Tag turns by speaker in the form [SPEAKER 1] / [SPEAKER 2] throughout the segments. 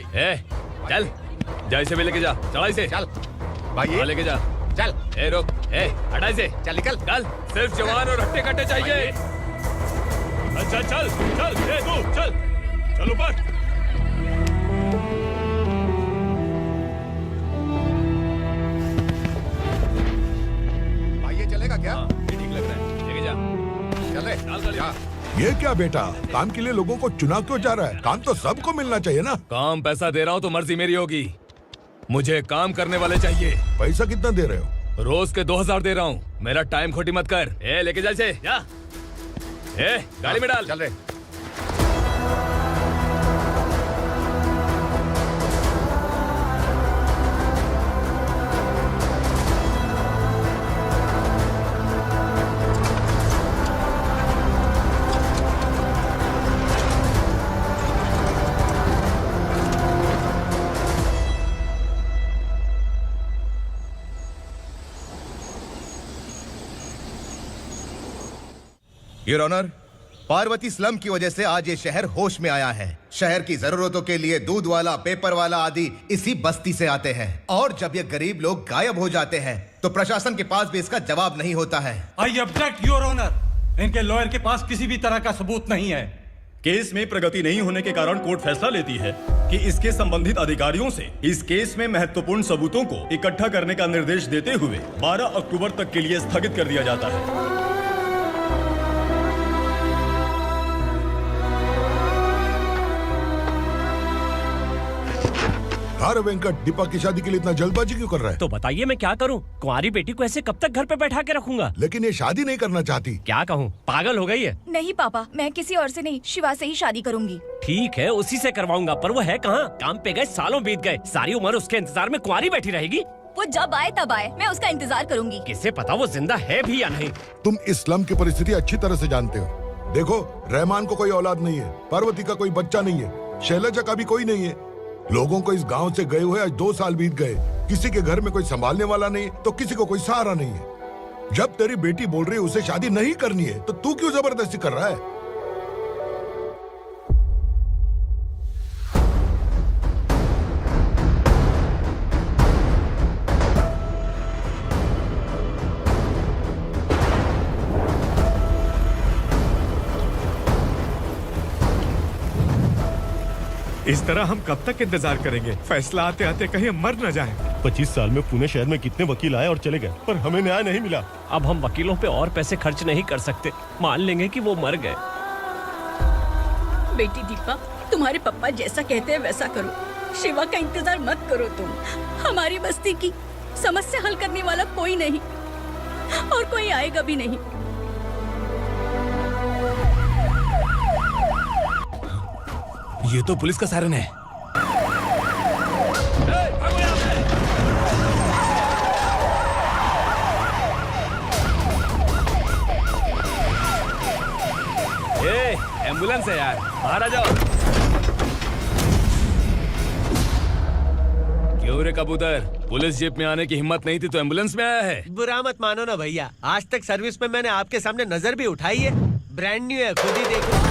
[SPEAKER 1] ए, चल जा इसे भी लेके जा, चला इसे।
[SPEAKER 2] चल भाई
[SPEAKER 1] लेके जा।
[SPEAKER 2] चल।
[SPEAKER 1] ए रोक, ए हटा इसे।
[SPEAKER 2] चल निकल।
[SPEAKER 1] चल, सिर्फ जवान और हट्टे कट्टे चाहिए।
[SPEAKER 3] अच्छा चल चल, ए तू चल, चल ऊपर।
[SPEAKER 2] भाई ये चलेगा क्या?
[SPEAKER 1] ये ठीक लग रहा है, लेके जा।
[SPEAKER 2] चल रे,
[SPEAKER 1] चल
[SPEAKER 2] जा।
[SPEAKER 4] ये क्या बेटा, काम के लिए लोगों को चुना क्यों जा रहा है? काम तो सबको मिलना चाहिए ना।
[SPEAKER 1] काम पैसा दे रहा हूँ तो मर्जी मेरी होगी, मुझे काम करने वाले चाहिए।
[SPEAKER 4] पैसा कितना दे रहे हो?
[SPEAKER 1] रोज के 2000 दे रहा हूँ, मेरा टाइम खोटी मत कर। ए लेके जा इसे, जा। ए गाड़ी में डाल।
[SPEAKER 2] चल रे। योर ऑनर, पार्वती स्लम की वजह से आज ये शहर होश में आया है। शहर की जरूरतों के लिए दूध वाला, पेपर वाला आदि इसी बस्ती से आते हैं, और जब ये गरीब लोग गायब हो जाते हैं तो प्रशासन के पास भी इसका जवाब नहीं होता है।
[SPEAKER 5] आई ऑब्जेक्ट योर ऑनर, इनके लॉयर के पास किसी भी तरह का सबूत नहीं है।
[SPEAKER 3] केस में प्रगति नहीं होने के कारण कोर्ट फैसला लेती है कि इसके संबंधित अधिकारियों से इस केस में महत्वपूर्ण सबूतों को इकट्ठा करने का निर्देश देते हुए 12 अक्टूबर तक के लिए स्थगित कर दिया जाता है।
[SPEAKER 4] अरे वेंकट, दीपा की शादी के लिए इतना जल्दबाजी क्यों कर रहा है?
[SPEAKER 6] तो बताइए मैं क्या करूं? कुंवारी बेटी को ऐसे कब तक घर पे बैठा के रखूंगा?
[SPEAKER 4] लेकिन ये शादी नहीं करना चाहती।
[SPEAKER 6] क्या कहूं, पागल हो गई है।
[SPEAKER 7] नहीं पापा, मैं किसी और से नहीं, शिवा से ही शादी करूंगी।
[SPEAKER 6] ठीक है, उसी से करवाऊंगा, पर वो है कहाँ? काम पे गए, सालों बीत गए, सारी उम्र उसके इंतजार में कुंवारी बैठी रहेगी।
[SPEAKER 7] वो जब आए तब आए, मैं उसका इंतजार करूंगी।
[SPEAKER 6] किसे पता वो जिंदा है भी या नहीं।
[SPEAKER 4] तुम इस्लाम की परिस्थिति अच्छी तरह से जानते हो। देखो, रहमान को कोई औलाद नहीं है, पार्वती का कोई बच्चा नहीं है, शैलजा का भी कोई नहीं है। लोगों को इस गांव से गए हुए आज 2 साल बीत गए। किसी के घर में कोई संभालने वाला नहीं, तो किसी को कोई सहारा नहीं है। जब तेरी बेटी बोल रही है उसे शादी नहीं करनी है, तो तू क्यों जबरदस्ती कर रहा है?
[SPEAKER 8] इस तरह हम कब तक इंतजार करेंगे? फैसला आते आते कहीं मर न जाए।
[SPEAKER 3] 25 साल में पुणे शहर में कितने वकील आए और चले गए, पर हमें न्याय नहीं मिला।
[SPEAKER 6] अब हम वकीलों पे और पैसे खर्च नहीं कर सकते, मान लेंगे कि वो मर गए।
[SPEAKER 9] बेटी दीपा, तुम्हारे पापा जैसा कहते हैं वैसा करो। शिवा का इंतजार मत करो तुम। हमारी बस्ती की समस्या हल करने वाला कोई नहीं, और कोई आएगा भी नहीं।
[SPEAKER 1] ये तो पुलिस का सायरन है। ए, एम्बुलेंस है यार, बाहर आ जाओ। क्यों रे कबूतर, पुलिस जीप में आने की हिम्मत नहीं थी तो एम्बुलेंस में आया है?
[SPEAKER 10] बुरा मत मानो ना भैया, आज तक सर्विस में मैंने आपके सामने नजर भी उठाई है। ब्रांड न्यू है, खुद ही देखो।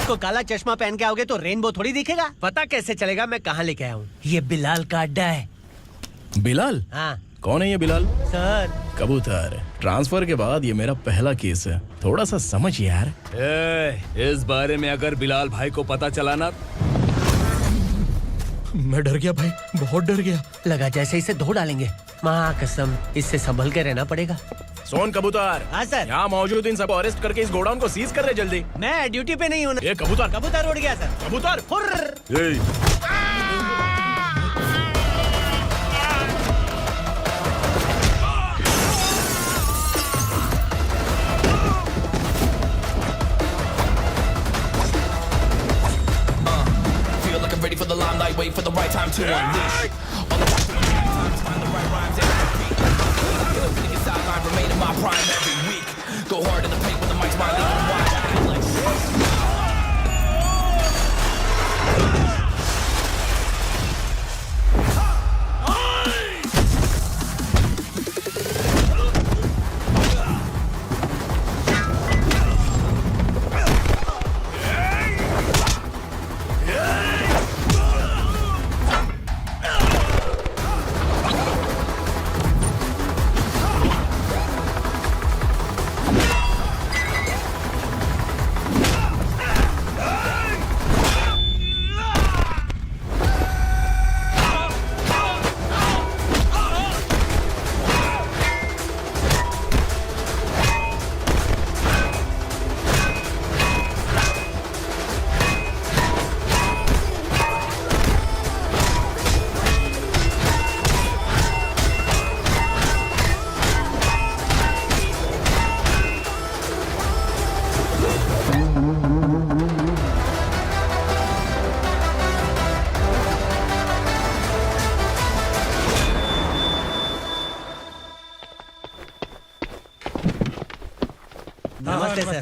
[SPEAKER 10] को काला चश्मा पहन के आओगे तो रेनबो थोड़ी दिखेगा। पता कैसे चलेगा मैं कहाँ लेके आया हूँ? ये बिलाल का अड्डा है।
[SPEAKER 1] बिलाल?
[SPEAKER 10] हाँ।
[SPEAKER 1] कौन है ये बिलाल?
[SPEAKER 10] सर
[SPEAKER 1] कबूतर, ट्रांसफर के बाद ये मेरा पहला केस है, थोड़ा सा समझ यार। इस बारे में अगर बिलाल भाई को पता चला ना।
[SPEAKER 6] मैं डर गया भाई, बहुत डर गया।
[SPEAKER 10] लगा जैसे इसे धो डालेंगे। माँ कसम, इससे संभल के रहना पड़ेगा।
[SPEAKER 1] सोन कबूतर।
[SPEAKER 10] हाँ सर।
[SPEAKER 1] यहाँ मौजूद इन सबको अरेस्ट करके इस गोडाउन को सीज कर रहे जल्दी।
[SPEAKER 10] मैं ड्यूटी पे नहीं हूँ।
[SPEAKER 1] ये कबूतर।
[SPEAKER 10] कबूतर उड़ गया सर।
[SPEAKER 1] कबूतर।
[SPEAKER 11] wait for the right time to unleash. All the time to find the right rhymes and repeat. Nigga sideline, remain in my prime every week. Go hard in the paint with the mic's my lead and watch. I can like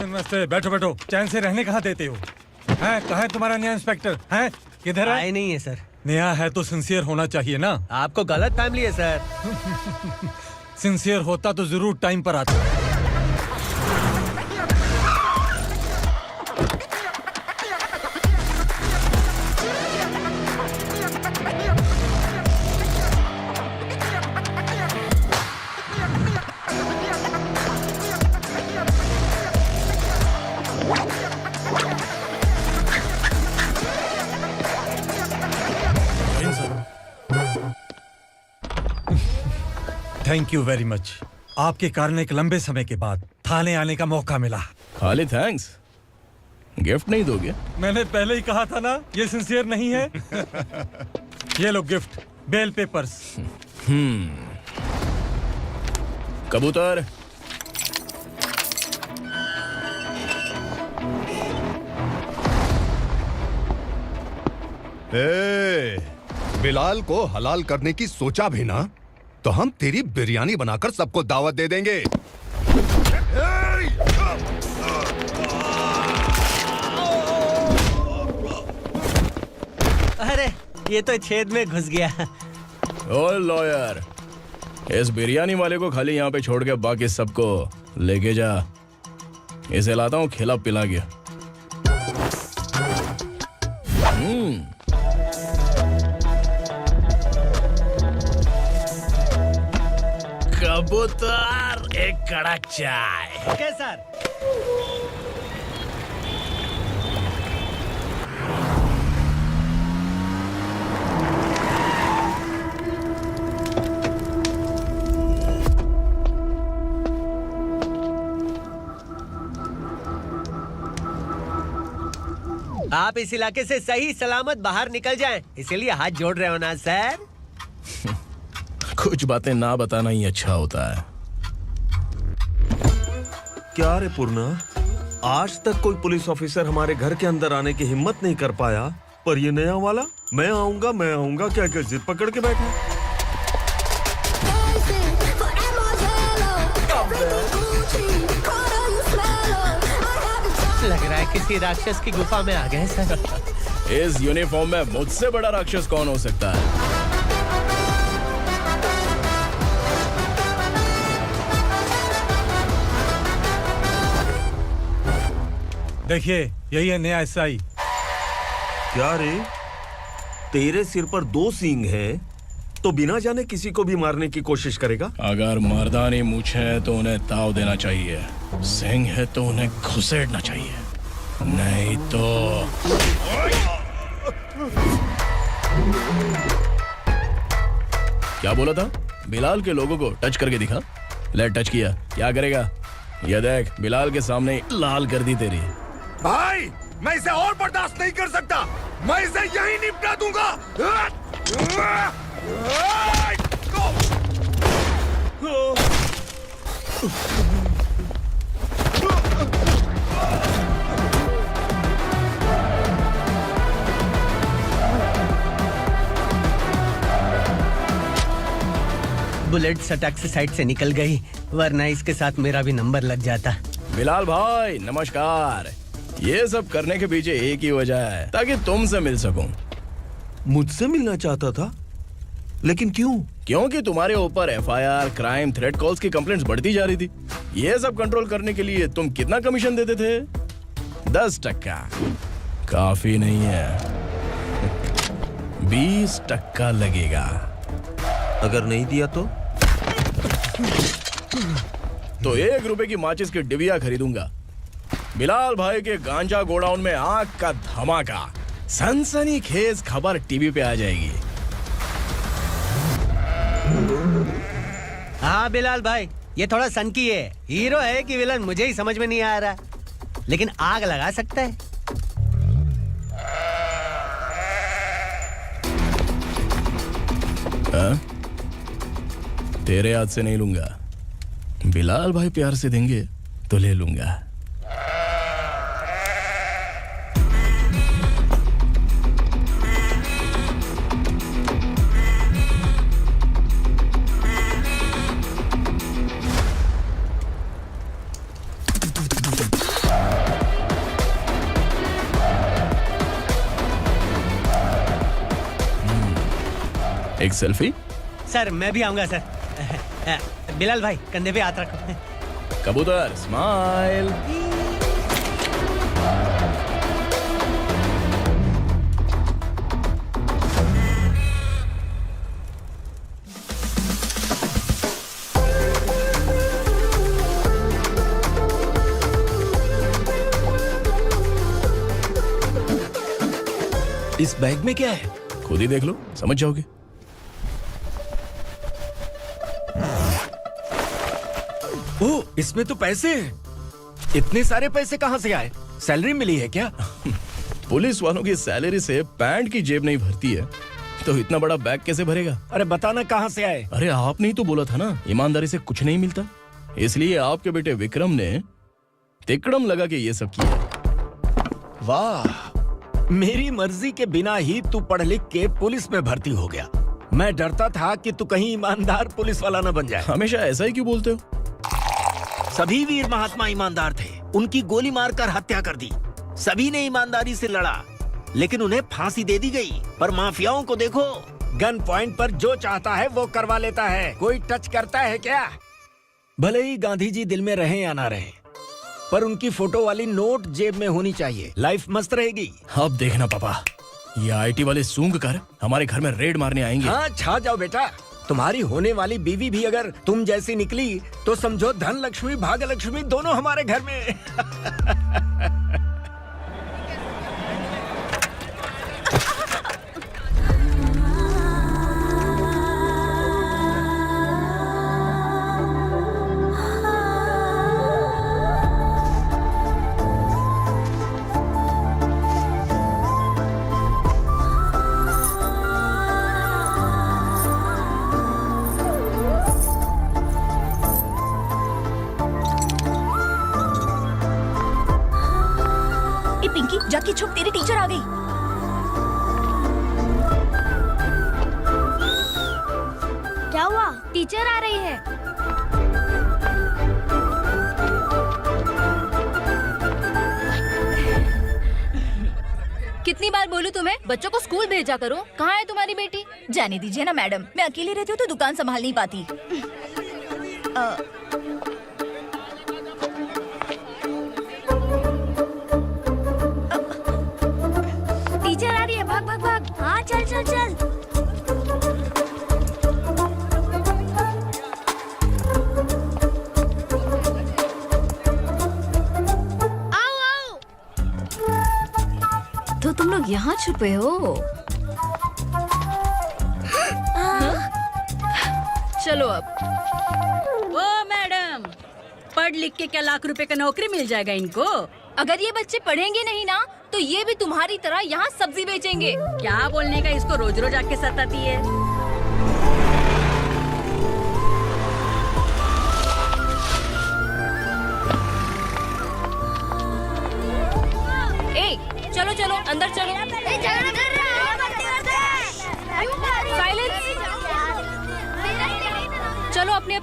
[SPEAKER 5] नमस्ते, बैठो बैठो। चैन से रहने कहाँ देते हो? हैं, कहाँ है तुम्हारा नया इंस्पेक्टर? हैं, किधर है?
[SPEAKER 10] आए नहीं है सर।
[SPEAKER 5] नया है तो सिंसियर होना चाहिए ना।
[SPEAKER 10] आपको गलत फैमिली है सर।
[SPEAKER 5] सिंसियर होता तो जरूर टाइम पर आता। Thank you very much. आपके कारण एक लंबे समय के बाद थाने आने का मौका मिला।
[SPEAKER 1] खाली थैंक्स, गिफ्ट नहीं दोगे?
[SPEAKER 5] मैंने पहले ही कहा था ना, ये सिंसियर नहीं है। ये लो गिफ्ट, बेल पेपर्स।
[SPEAKER 1] कबूतर।
[SPEAKER 2] बिलाल को हलाल करने की सोचा भी ना, तो हम तेरी बिरयानी बनाकर सबको दावत दे देंगे।
[SPEAKER 10] अरे ये तो छेद में घुस गया।
[SPEAKER 1] ओ लॉयर, इस बिरयानी वाले को खाली यहाँ पे छोड़ के बाकी सबको लेके जा। इसे लाता हूँ खिला पिला के। कबूतर, एक कड़क चाय।
[SPEAKER 10] Okay sir. आप इस इलाके से सही सलामत बाहर निकल जाएं, इसीलिए हाथ जोड़ रहे हो ना सर।
[SPEAKER 1] कुछ बातें ना बताना ही अच्छा होता है।
[SPEAKER 8] क्या रे पूर्णा, आज तक कोई पुलिस ऑफिसर हमारे घर के अंदर आने की हिम्मत नहीं कर पाया, पर ये नया वाला मैं आऊंगा क्या जिद पकड़ के बैठा।
[SPEAKER 10] लग रहा है किसी राक्षस की गुफा में आ गए सर।
[SPEAKER 1] इस यूनिफॉर्म में मुझसे बड़ा राक्षस कौन हो सकता है?
[SPEAKER 5] देखिए, यही है नया एसआई।
[SPEAKER 8] क्या रे, तेरे सिर पर 2 सींग है तो बिना जाने किसी को भी मारने की कोशिश करेगा?
[SPEAKER 1] अगर मर्दानी मूछें है तो उन्हें ताव देना चाहिए, सिंह है तो उन्हें घुसेड़ना चाहिए, नहीं तो। क्या बोला था? बिलाल के लोगों को टच करके दिखा। ले टच किया, क्या करेगा? ये देख, बिलाल के सामने लाल कर दी तेरी।
[SPEAKER 2] भाई, मैं इसे और बर्दाश्त नहीं कर सकता। मैं इसे यहीं निपटा दूंगा।
[SPEAKER 10] बुलेट सटक से साइड से निकल गई, वरना इसके साथ मेरा भी नंबर लग जाता।
[SPEAKER 1] बिलाल भाई नमस्कार। ये सब करने के पीछे एक ही वजह है, ताकि तुमसे मिल सकूं।
[SPEAKER 8] मुझसे मिलना चाहता था, लेकिन क्यों?
[SPEAKER 1] क्योंकि तुम्हारे ऊपर एफआईआर, क्राइम, थ्रेट कॉल्स की कंप्लेंट्स बढ़ती जा रही थी। ये सब कंट्रोल करने के लिए तुम कितना कमीशन देते थे? 10%। काफी नहीं है, 20% लगेगा।
[SPEAKER 8] अगर नहीं दिया तो
[SPEAKER 1] 1 रुपए की माचिस की डिबिया खरीदूंगा। बिलाल भाई के गांजा गोडाउन में आग का धमाका, सनसनीखेज खबर टीवी पे आ जाएगी।
[SPEAKER 10] हाँ बिलाल भाई, ये थोड़ा सनकी है। हीरो है कि विलन मुझे ही समझ में नहीं आ रहा, लेकिन आग लगा सकता है।
[SPEAKER 1] तेरे हाथ से नहीं लूंगा, बिलाल भाई प्यार से देंगे तो ले लूंगा। एक सेल्फी?
[SPEAKER 10] सर मैं भी आऊंगा सर। बिलाल भाई कंधे पे हाथ रखो।
[SPEAKER 1] कबूतर स्माइल।
[SPEAKER 6] इस बैग में क्या है?
[SPEAKER 1] खुद ही देख लो, समझ जाओगे।
[SPEAKER 6] ओह, इसमें तो पैसे हैं। इतने सारे पैसे कहाँ से आए? सैलरी मिली है क्या?
[SPEAKER 1] पुलिस वालों की सैलरी से पैंट की जेब नहीं भरती है, तो इतना बड़ा बैग कैसे भरेगा?
[SPEAKER 6] अरे बताना कहाँ से आए?
[SPEAKER 1] अरे आपने ही तो बोला था ना, ईमानदारी से कुछ नहीं मिलता। इसलिए आपके बेटे विक्रम ने तिकड़म लगा के ये सब किया।
[SPEAKER 6] वाह, मेरी मर्जी के बिना ही तू पढ़ लिख के पुलिस में भर्ती हो गया। मैं डरता था कि तू कहीं ईमानदार पुलिस वाला न बन जाए।
[SPEAKER 1] हमेशा ऐसा ही क्यों बोलते हो?
[SPEAKER 6] सभी वीर महात्मा ईमानदार थे, उनकी गोली मारकर हत्या कर दी। सभी ने ईमानदारी से लड़ा, लेकिन उन्हें फांसी दे दी गई। पर माफियाओं को देखो, गन पॉइंट पर जो चाहता है वो करवा लेता है। कोई टच करता है क्या? भले ही गांधी जी दिल में रहे या ना रहे, पर उनकी फोटो वाली नोट जेब में होनी चाहिए। लाइफ मस्त रहेगी।
[SPEAKER 1] अब देखना पापा, ये आईटी वाले सूंघ कर हमारे घर में रेड मारने आएंगे।
[SPEAKER 6] हाँ, छा जाओ बेटा। तुम्हारी होने वाली बीवी भी अगर तुम जैसी निकली तो समझो धन लक्ष्मी भाग्य लक्ष्मी दोनों हमारे घर में।
[SPEAKER 7] पिंकी, जाके छुप, तेरी टीचर आ गई।
[SPEAKER 12] क्या हुआ? टीचर आ रही है।
[SPEAKER 7] कितनी बार बोलूं तुम्हें, बच्चों को स्कूल भेजा करो। कहाँ है तुम्हारी बेटी? जाने दीजिए ना मैडम, मैं अकेली रहती हूँ तो दुकान संभाल नहीं पाती।
[SPEAKER 12] टीचर आ रही है, भाग भाग भाग। हाँ चल चल चल। आओ आओ।
[SPEAKER 7] तो तुम लोग यहाँ छुपे हो? चलो अब।
[SPEAKER 9] ओ मैडम, पढ़ लिख के क्या लाख रुपए का नौकरी मिल जाएगा इनको?
[SPEAKER 7] अगर ये बच्चे पढ़ेंगे नहीं ना, तो ये भी तुम्हारी तरह यहाँ सब्जी बेचेंगे।
[SPEAKER 9] क्या बोलने का, इसको रोज रोज आके सताती है।
[SPEAKER 7] ए, चलो चलो अंदर चलो। साइलेंस।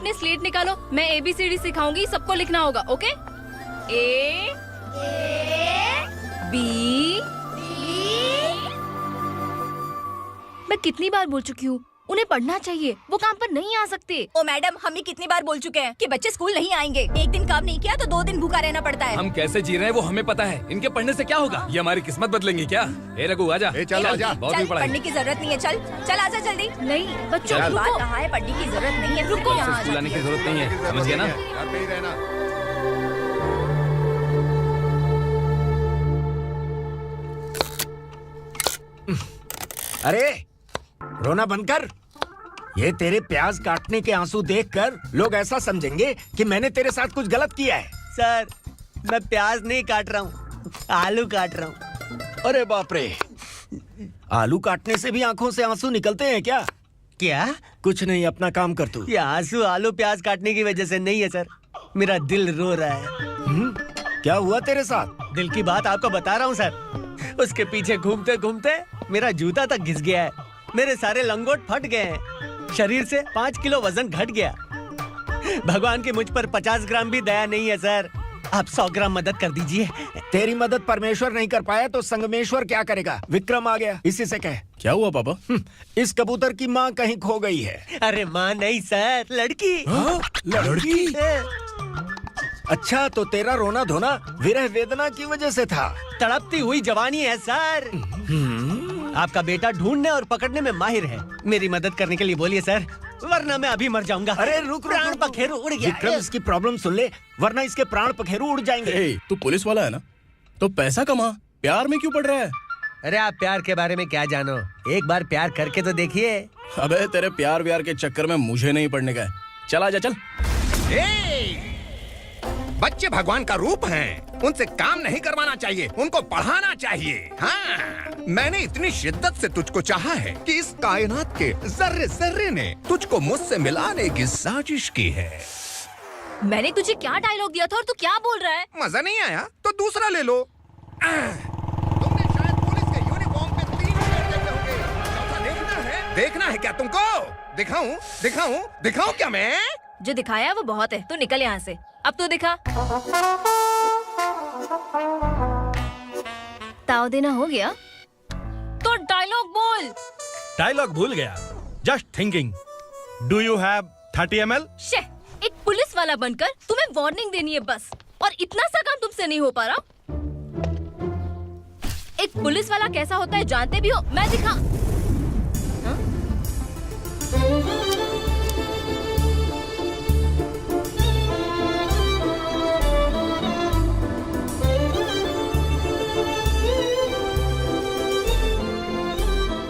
[SPEAKER 7] अपने स्लेट निकालो, मैं ABCD सिखाऊंगी, सबको लिखना होगा, ओके? A B मैं कितनी बार बोल चुकी हूँ, उन्हें पढ़ना चाहिए, वो काम पर नहीं आ सकते।
[SPEAKER 12] ओ मैडम, हम ही कितनी बार बोल चुके हैं कि बच्चे स्कूल नहीं आएंगे। एक दिन काम नहीं किया तो 2 दिन भूखा रहना पड़ता है।
[SPEAKER 11] हम कैसे जी रहे हैं वो हमें पता है, इनके पढ़ने से क्या होगा? ये हमारी किस्मत बदलेंगे क्या? ए रघु आजा,
[SPEAKER 4] चल आजा।
[SPEAKER 11] बहुत भी पढ़ाई।
[SPEAKER 12] पढ़ने की जरूरत नहीं है, चल चल आजा जल्दी।
[SPEAKER 7] नहीं बच्चों
[SPEAKER 12] बात
[SPEAKER 7] रुको।
[SPEAKER 12] कहा है, पढ़ने की जरूरत नहीं है, रुको यहाँ आ
[SPEAKER 11] स्कूल आने की
[SPEAKER 12] जाती
[SPEAKER 11] जरूरत नहीं है, समझ गया ना?
[SPEAKER 4] घर पे ही रहना।
[SPEAKER 6] अरे रोना बंद कर। ये तेरे प्याज काटने के आंसू देखकर लोग ऐसा समझेंगे कि मैंने तेरे साथ कुछ गलत किया है।
[SPEAKER 10] सर, मैं प्याज नहीं काट रहा हूँ, आलू काट रहा हूँ।
[SPEAKER 6] अरे बाप रे, आलू काटने से भी आंखों से आंसू निकलते हैं क्या?
[SPEAKER 10] क्या?
[SPEAKER 6] कुछ नहीं, अपना काम कर तू।
[SPEAKER 10] ये आंसू आलू प्याज काटने की वजह से नहीं है सर, मेरा दिल रो रहा है।
[SPEAKER 6] क्या हुआ तेरे साथ?
[SPEAKER 10] दिल की बात आपको बता रहा हूँ सर। उसके पीछे घूमते घूमते मेरा जूता तक घिस गया है, मेरे सारे लंगोट फट गए हैं, शरीर से 5 किलो वजन घट गया। भगवान की मुझ पर 50 ग्राम भी दया नहीं है सर, आप 100 ग्राम मदद कर दीजिए।
[SPEAKER 6] तेरी मदद परमेश्वर नहीं कर पाया तो संगमेश्वर क्या करेगा? विक्रम आ गया, इसी से कह।
[SPEAKER 1] क्या हुआ पापा?
[SPEAKER 6] इस कबूतर की माँ कहीं खो गई है।
[SPEAKER 10] अरे माँ नहीं सर, लड़की।
[SPEAKER 6] लड़की? अच्छा, तो तेरा रोना धोना विरह वेदना की वजह से था।
[SPEAKER 10] तड़पती हुई जवानी है सर। आपका बेटा ढूंढने और पकड़ने में माहिर है, मेरी मदद करने के लिए बोलिए सर, वरना मैं अभी मर जाऊंगा।
[SPEAKER 6] अरे रुक,
[SPEAKER 10] प्राण पखेरु उड़ गया।
[SPEAKER 6] विक्रम, इसकी प्रॉब्लम सुन ले, वरना इसके प्राण पखेरु उड़ जाएंगे।
[SPEAKER 1] ए, तू पुलिस वाला है ना, तो पैसा कमा, प्यार में क्यों पड़ रहा है?
[SPEAKER 10] अरे आप प्यार के बारे में क्या जानो, एक बार प्यार करके तो देखिए।
[SPEAKER 1] अबे तेरे प्यार व्यार के चक्कर में मुझे नहीं पड़ने का है, चल आजा चल।
[SPEAKER 2] बच्चे भगवान का रूप हैं, उनसे काम नहीं करवाना चाहिए, उनको पढ़ाना चाहिए। हाँ, मैंने इतनी शिद्दत से तुझको चाहा है कि इस कायनात के जर्रे जर्रे ने तुझको मुझसे मिलाने की साजिश की है।
[SPEAKER 7] मैंने तुझे क्या डायलॉग दिया था और तू क्या बोल रहा है?
[SPEAKER 2] मजा नहीं आया तो दूसरा ले लो। तुमने शायद पुलिस के यूनिफॉर्म पे 3 शेर देखे होंगे। चौथा देखना है क्या तुमको? दिखाऊं दिखाऊं दिखाऊं क्या मैं?
[SPEAKER 7] जो दिखाया है वो बहुत है, तू निकल यहाँ से। अब तो दिखा। ताव देना हो गया तो डायलॉग बोल।
[SPEAKER 3] डायलॉग भूल गया। Just thinking, do you have 30 ml?
[SPEAKER 7] शे, एक पुलिस वाला बनकर तुम्हें वार्निंग देनी है बस, और इतना सा काम तुमसे नहीं हो पा रहा। एक पुलिस वाला कैसा होता है जानते भी हो? मैं दिखा। हाँ?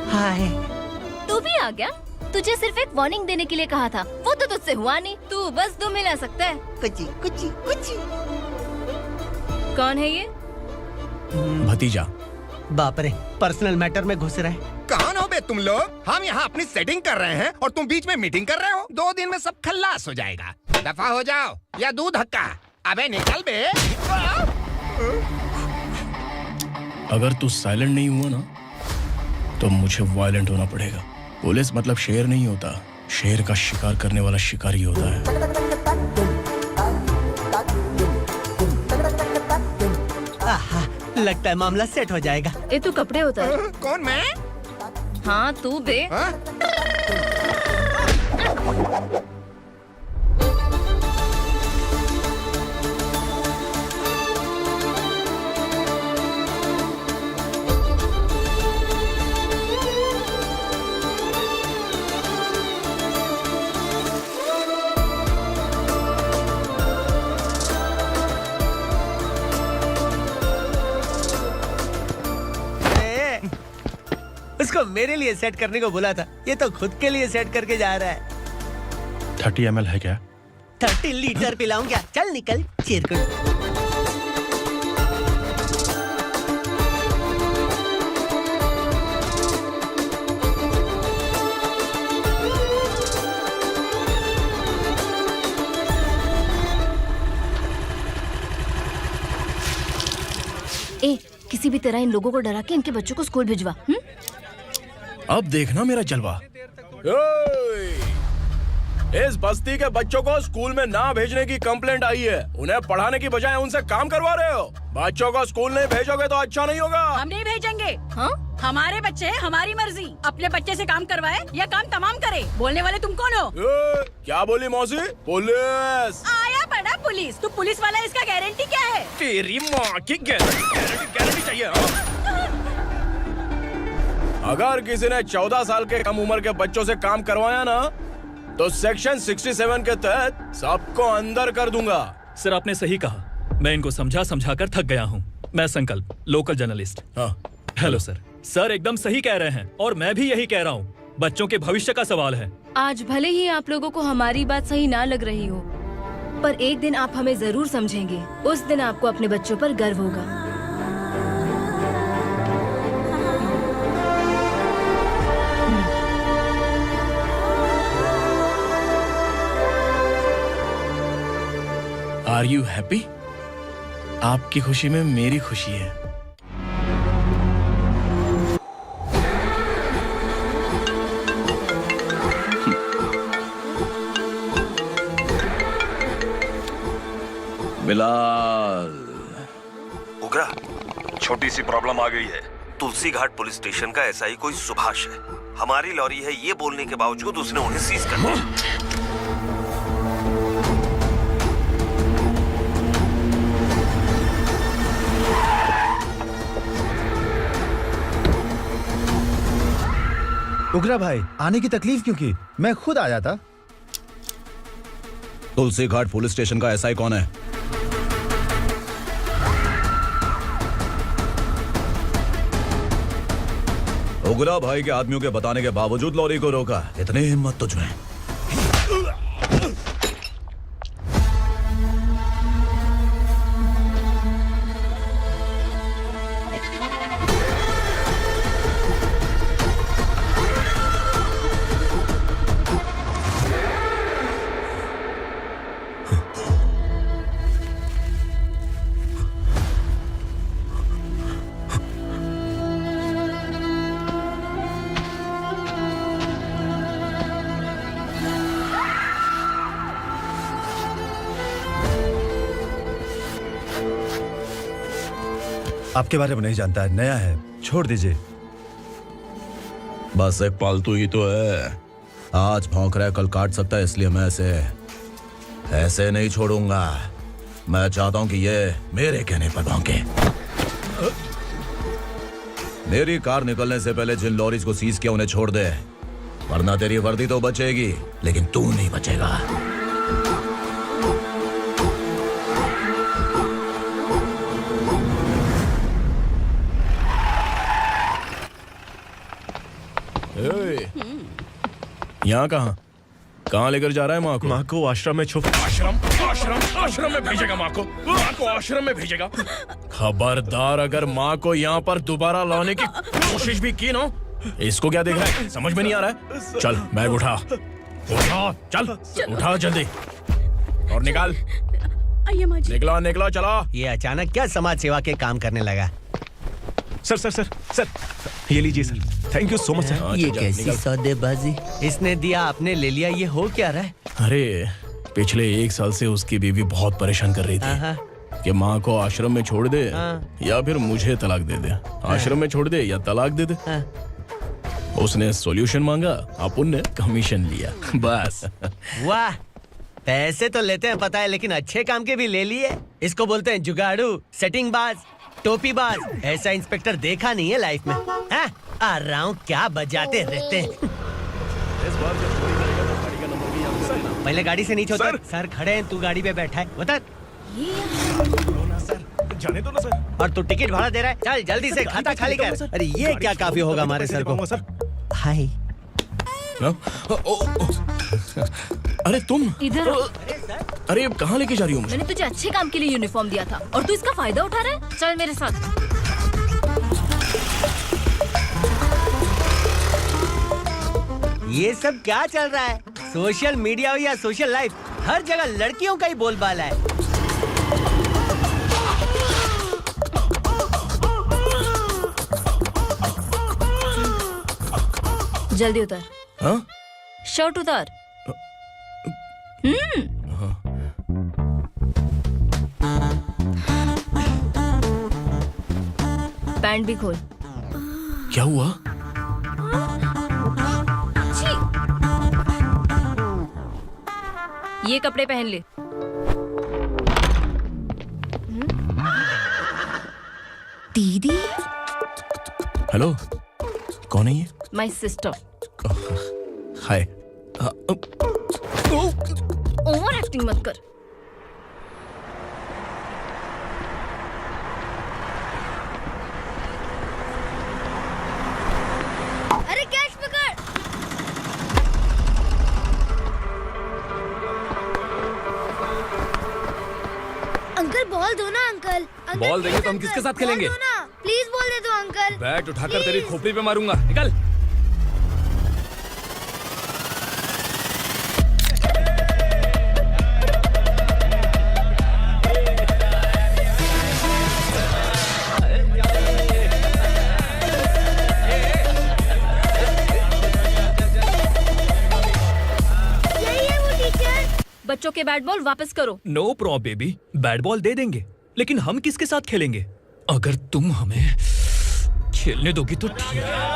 [SPEAKER 10] हाय,
[SPEAKER 7] तू भी आ गया? तुझे सिर्फ एक वार्निंग देने के लिए कहा था, वो तो तुझसे हुआ नहीं। तू बस दुम हिला सकता है।
[SPEAKER 10] कुची कुची कुची।
[SPEAKER 7] कौन है ये?
[SPEAKER 1] भतीजा।
[SPEAKER 10] बाप रे, पर्सनल मैटर में घुस रहे।
[SPEAKER 2] कौन हो बे तुम लोग? हम यहाँ अपनी सेटिंग कर रहे हैं और तुम बीच में मीटिंग कर रहे हो। 2 दिन में सब खल्लास हो जाएगा। दफा हो जाओ या दूध हक्का। अबे निकल बे।
[SPEAKER 1] अगर तू साइलेंट नहीं हुआ ना तो मुझे वायलेंट होना पड़ेगा। पुलिस मतलब शेर नहीं होता, शेर का शिकार करने वाला शिकारी होता है।
[SPEAKER 10] आहा, लगता है मामला सेट हो जाएगा।
[SPEAKER 7] ए तू कपड़े उतार।
[SPEAKER 2] कौन मैं?
[SPEAKER 7] हाँ तू बे।
[SPEAKER 2] हाँ?
[SPEAKER 10] उसको मेरे लिए सेट करने को बोला था, ये तो खुद के लिए सेट करके जा रहा है।
[SPEAKER 1] 30 ml है क्या?
[SPEAKER 10] 30 लीटर पिलाऊं क्या? चल निकल चिरकुट।
[SPEAKER 7] ए, किसी भी तरह इन लोगों को डरा के इनके बच्चों को स्कूल भिजवा। अब
[SPEAKER 1] देखना मेरा जलवा। इस बस्ती के बच्चों को स्कूल में ना भेजने की कंप्लेंट आई है। उन्हें पढ़ाने की बजाय उनसे काम करवा रहे हो। बच्चों को स्कूल नहीं भेजोगे तो अच्छा नहीं होगा।
[SPEAKER 9] हम नहीं भेजेंगे।
[SPEAKER 12] हाँ?
[SPEAKER 9] हमारे बच्चे हमारी मर्जी। अपने बच्चे से काम करवाए या काम तमाम करे। बोलने वाले तुम कौन हो?
[SPEAKER 1] क्या बोली मौसी? पुलिस
[SPEAKER 9] आया पड़ा पुलिस। तू पुलिस वाला, इसका गारंटी क्या है?
[SPEAKER 1] तेरी माँ की गारंटी चाहिए। अगर किसी ने 14 साल के कम उम्र के बच्चों से काम करवाया ना तो सेक्शन 67 के तहत सबको अंदर कर दूंगा।
[SPEAKER 13] सर आपने सही कहा। मैं इनको समझा कर थक गया हूँ। मैं संकल्प, लोकल जर्नलिस्ट।
[SPEAKER 1] हाँ।
[SPEAKER 13] Hello sir. सर एकदम सही कह रहे हैं और मैं भी यही कह रहा हूँ। बच्चों के भविष्य का सवाल है।
[SPEAKER 12] आज भले ही आप लोगों को हमारी बात सही ना लग रही हो, पर एक दिन आप हमें जरूर समझेंगे। उस दिन आपको अपने बच्चों पर गर्व होगा।
[SPEAKER 1] Are you happy? आपकी खुशी में मेरी खुशी है।
[SPEAKER 8] बिलाल। उगरा, छोटी सी प्रॉब्लम आ गई है। तुलसी घाट पुलिस स्टेशन का ऐसा ही कोई सुभाष है। हमारी लॉरी है ये बोलने के बावजूद उसने उन्हें सीज कर दिया।
[SPEAKER 2] उगरा भाई, आने की तकलीफ क्यों की? मैं खुद आ जाता।
[SPEAKER 1] तुलसी घाट पुलिस स्टेशन का एसआई कौन है? उगरा भाई के आदमियों के बताने के बावजूद लॉरी को रोका। इतनी हिम्मत तुझमें?
[SPEAKER 2] आपके बारे में नहीं जानता है, नया है, छोड़ दीजिए।
[SPEAKER 1] बस एक पालतू ही तो है। आज भौंक रहा है, कल काट सकता है, इसलिए मैं ऐसे नहीं छोड़ूंगा। मैं चाहता हूं कि ये मेरे कहने पर भौंके। मेरी कार निकलने से पहले जिन लॉरीज को सीज किया उन्हें छोड़ दे, वरना तेरी वर्दी तो बचेगी लेकिन तू नहीं बचेगा। यहाँ कहाँ लेकर जा रहा है माँ को?
[SPEAKER 8] माँ को आश्रम में छुप।
[SPEAKER 1] आश्रम में भेजेगा माँ को? माँ को आश्रम में भेजेगा? खबरदार, अगर माँ को यहाँ पर दोबारा लाने की कोशिश भी की ना, इसको क्या देख रहा है? समझ में नहीं आ रहा है? चल बैग उठा, चल उठा जल्दी और निकाल। निकला चला।
[SPEAKER 10] ये अचानक क्या समाज सेवा के काम करने लगा?
[SPEAKER 8] सर ये लीजिए sir. Thank you so much sir.
[SPEAKER 10] ये कैसी सौदेबाजी? इसने दिया, आपने ले लिया, ये हो क्या रहा है?
[SPEAKER 1] अरे पिछले 1 साल से उसकी बीवी बहुत परेशान कर रही थी कि माँ को आश्रम में छोड़ दे या फिर मुझे तलाक दे दे। आश्रम में छोड़ दे या तलाक दे दे। उसने सॉल्यूशन मांगा, अपन ने कमीशन लिया, बस।
[SPEAKER 10] वाह, पैसे तो लेते हैं पता है, लेकिन अच्छे काम के भी ले लिए। इसको बोलते हैं जुगाड़ू, सेटिंग बाज, टोपी बाज। ऐसा इंस्पेक्टर देखा नहीं है लाइफ में। हाँ? आ रहा हूँ, क्या बजाते रहते हैं। पहले गाड़ी से नीचे उतर। सर खड़े हैं, तू गाड़ी पे बैठा है, उतर।
[SPEAKER 8] जाने दो ना सर।
[SPEAKER 10] और तू टिकट भाड़ा दे रहा है? चल जल्दी से खाता खाली कर। अरे ये क्या काफी होगा हमारे सर को? हाय।
[SPEAKER 1] अरे तुम
[SPEAKER 12] इधर।
[SPEAKER 1] अरे कहाँ लेके जा रही हो मुझे?
[SPEAKER 12] मैंने तुझे अच्छे काम के लिए यूनिफॉर्म दिया था और तू इसका फायदा उठा रहा है। चल मेरे साथ।
[SPEAKER 10] ये सब क्या चल रहा है? सोशल मीडिया हो या सोशल लाइफ, हर जगह लड़कियों का ही बोलबाला है।
[SPEAKER 12] जल्दी उतर।
[SPEAKER 1] हाँ?
[SPEAKER 12] शर्ट उतार। पैंट भी खोल।
[SPEAKER 1] क्या हुआ?
[SPEAKER 12] ये कपड़े पहन ले।
[SPEAKER 7] दीदी,
[SPEAKER 1] हेलो, कौन है ये?
[SPEAKER 12] My sister.
[SPEAKER 1] Hi.
[SPEAKER 12] Over acting मत कर।
[SPEAKER 7] अरे कैच पकड़। अंकल बॉल दो ना अंकल।
[SPEAKER 13] बॉल देंगे तो हम किसके साथ खेलेंगे?
[SPEAKER 7] प्लीज बॉल दे दो अंकल।
[SPEAKER 13] बैट उठाकर तेरी खोपड़ी पे मारूंगा। निकल।
[SPEAKER 12] बच्चों के बैट बॉल वापस करो।
[SPEAKER 13] No problem baby, bat ball दे देंगे, लेकिन हम किसके साथ खेलेंगे? अगर तुम हमें खेलने दोगी तो ठीक है।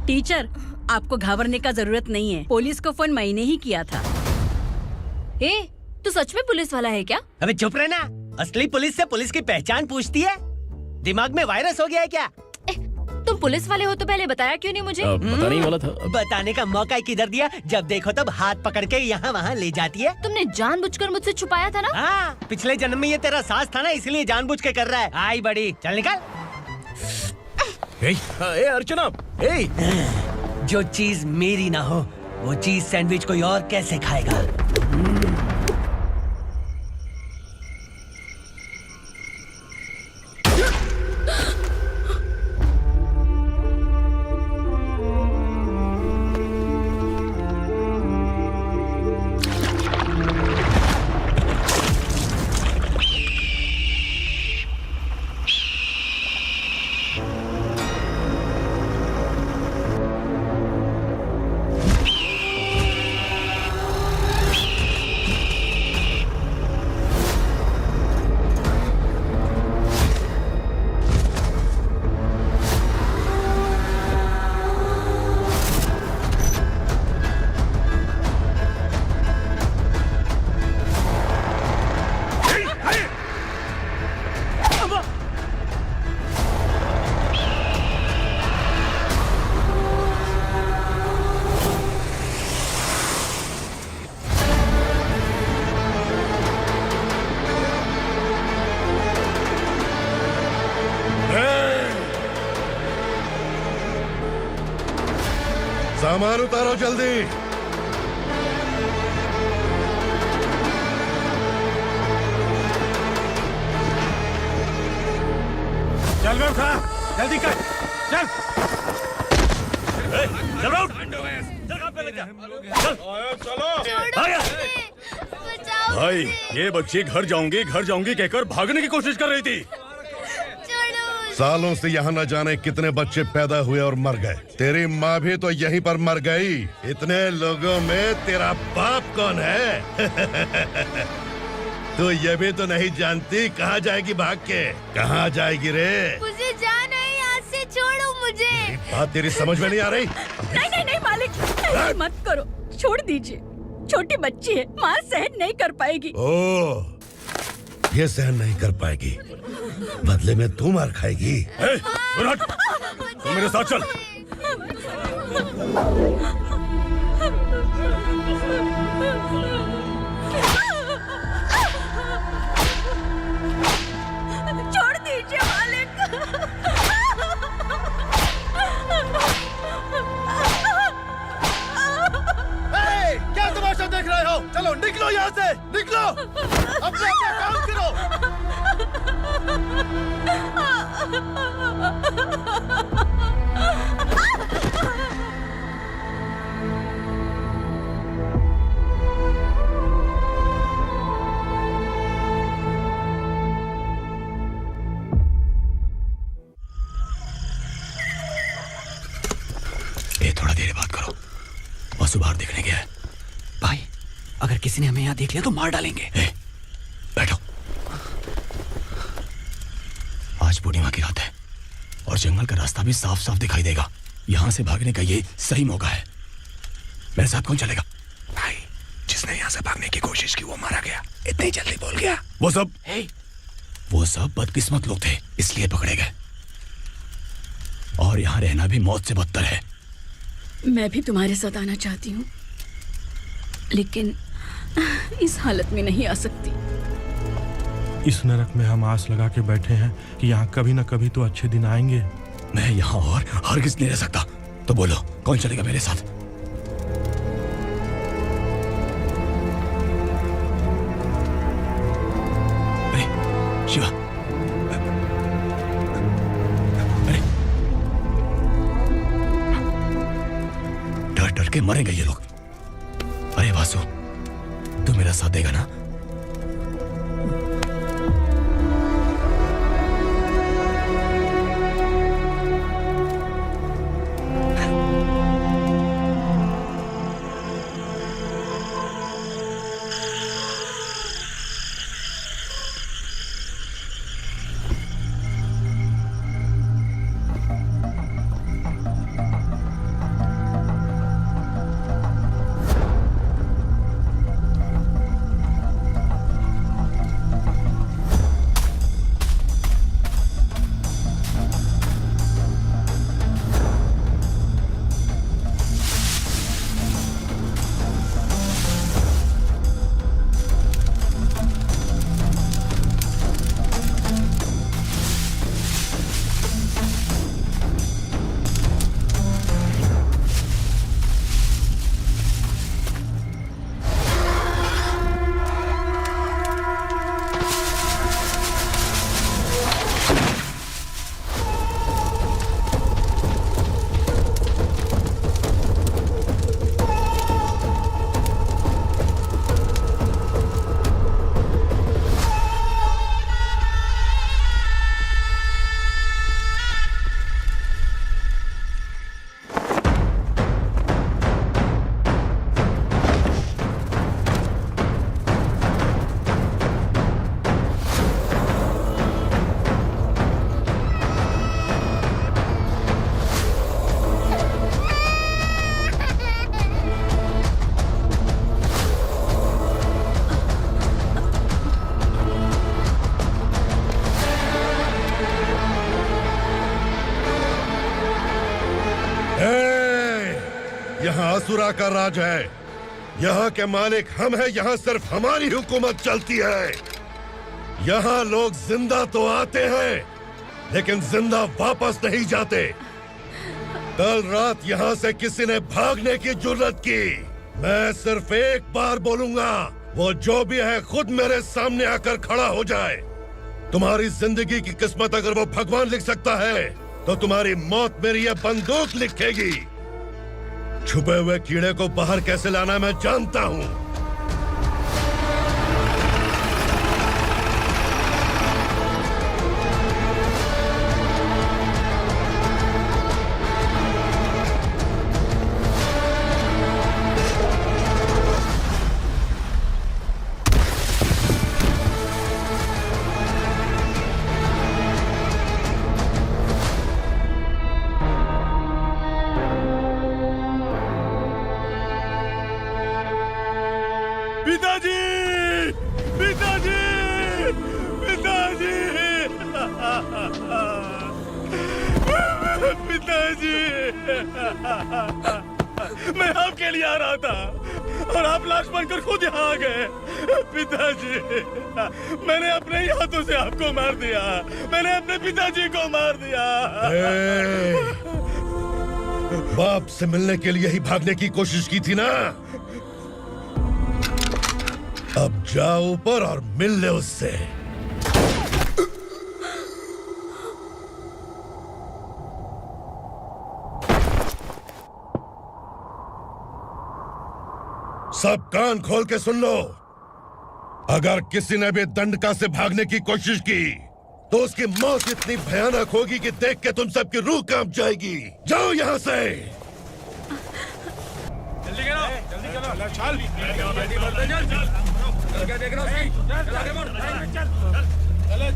[SPEAKER 9] टीचर, आपको घबराने का जरूरत नहीं है। पुलिस को फोन मैंने ही किया था।
[SPEAKER 12] ए, तू सच में पुलिस वाला है क्या?
[SPEAKER 10] अबे चुप रहना। असली पुलिस से पुलिस की पहचान पूछती है? दिमाग में वायरस हो गया है क्या?
[SPEAKER 12] तुम पुलिस वाले हो तो पहले बताया क्यों नहीं मुझे?
[SPEAKER 1] बताने ही वाला था।
[SPEAKER 10] बताने का मौका किधर दिया? जब देखो तब हाथ पकड़ के यहाँ वहाँ ले जाती है।
[SPEAKER 12] तुमने जानबूझकर मुझसे छुपाया था ना?
[SPEAKER 10] हाँ, पिछले जन्म में ये तेरा सास था ना, इसलिए जानबूझ के कर रहा है। आई बड़ी, चल निकल।
[SPEAKER 1] ए अर्चना,
[SPEAKER 10] जो चीज मेरी ना हो वो चीज सैंडविच कोई और कैसे खाएगा?
[SPEAKER 4] सामान उतारो जल्दी।
[SPEAKER 5] चल बे उठा, जल्दी कर, चल।
[SPEAKER 3] चल आउट, भाई ये बच्ची घर जाऊंगी कहकर भागने की कोशिश कर रही थी।
[SPEAKER 4] सालों से यहाँ न जाने कितने बच्चे पैदा हुए और मर गए। तेरी माँ भी तो यहीं पर मर गई। इतने लोगों में तेरा बाप कौन है? तू ये भी तो नहीं जानती कहाँ जाएगी भाग के? कहाँ जाएगी रे?
[SPEAKER 7] मुझे जाना है, यहाँ से छोड़ो मुझे।
[SPEAKER 4] बात तेरी समझ में नहीं आ रही?
[SPEAKER 9] नहीं मालिक, ऐसे मत करो, छोड़ दीजिए। छोटी बच्ची है, माँ सहन नहीं कर पाएगी।
[SPEAKER 4] ओह, ये सहन नहीं कर पाएगी, बदले में तू मार खाएगी।
[SPEAKER 3] तू मेरे साथ चल।
[SPEAKER 9] छोड़ दीजिए मालिक।
[SPEAKER 2] क्या तमाशा देख रहे हो? चलो निकलो यहाँ से, निकलो, अपना काम करो।
[SPEAKER 13] ए, थोड़ा देर बात करो। वासु बाहर देखने गया है। भाई, अगर किसी ने हमें यहाँ देख लिया तो मार डालेंगे। बैठो। आज पूर्णिमा की रात है और जंगल का रास्ता भी साफ साफ दिखाई देगा। यहाँ से भागने का ये सही मौका है। मेरे साथ कौन चलेगा? भाई, जिसने यहाँ से भागने की कोशिश की वो मारा गया। इतनी जल्दी बोल गया। वो सब बदकिस्मत लोग थे, इसलिए पकड़े गए। और यहाँ रहना भी मौत से बदतर है।
[SPEAKER 9] मैं भी तुम्हारे साथ आना चाहती हूँ, लेकिन इस हालत में नहीं आ सकती।
[SPEAKER 5] इस नरक में हम आस लगा के बैठे हैं कि यहाँ कभी न कभी तो अच्छे दिन आएंगे।
[SPEAKER 13] मैं यहाँ और हरगिज़ नहीं रह सकता। तो बोलो, कौन चलेगा मेरे साथ? अरे शिवा, अरे डर डर के मरेंगे ये लोग। अरे वासु, तू मेरा साथ देगा ना?
[SPEAKER 4] यहाँ असुरा का राज है। यहाँ के मालिक हम हैं। यहाँ सिर्फ हमारी हुकूमत चलती है। यहाँ लोग जिंदा तो आते हैं, लेकिन जिंदा वापस नहीं जाते। कल रात यहाँ से किसी ने भागने की जुर्रत की, मैं सिर्फ एक बार बोलूंगा, वो जो भी है खुद मेरे सामने आकर खड़ा हो जाए। तुम्हारी जिंदगी की किस्मत अगर वो भगवान लिख सकता है तो तुम्हारी मौत मेरी ये बंदूक लिखेगी। छुपे हुए कीड़े को बाहर कैसे लाना मैं जानता हूँ।
[SPEAKER 3] पिताजी, पिताजी, पिताजी, पिताजी, मैं आपके लिए आ रहा था और आप लाश बनकर खुद यहाँ आ गए। पिताजी, मैंने अपने ही हाथों से आपको मार दिया। मैंने अपने पिताजी को मार दिया।
[SPEAKER 4] बाप से मिलने के लिए ही भागने की कोशिश की थी ना? अब जाओ ऊपर और मिल ले उससे। सब कान खोल के सुन लो। अगर किसी ने भी दंडका से भागने की कोशिश की तो उसकी मौत इतनी भयानक होगी कि देख के तुम सबकी रूह कांप जाएगी। जाओ यहां से।
[SPEAKER 3] जल्दी करो, जल्दी करो, चल, क्या देख रहा हूँ? चल आगे बढ़, चल,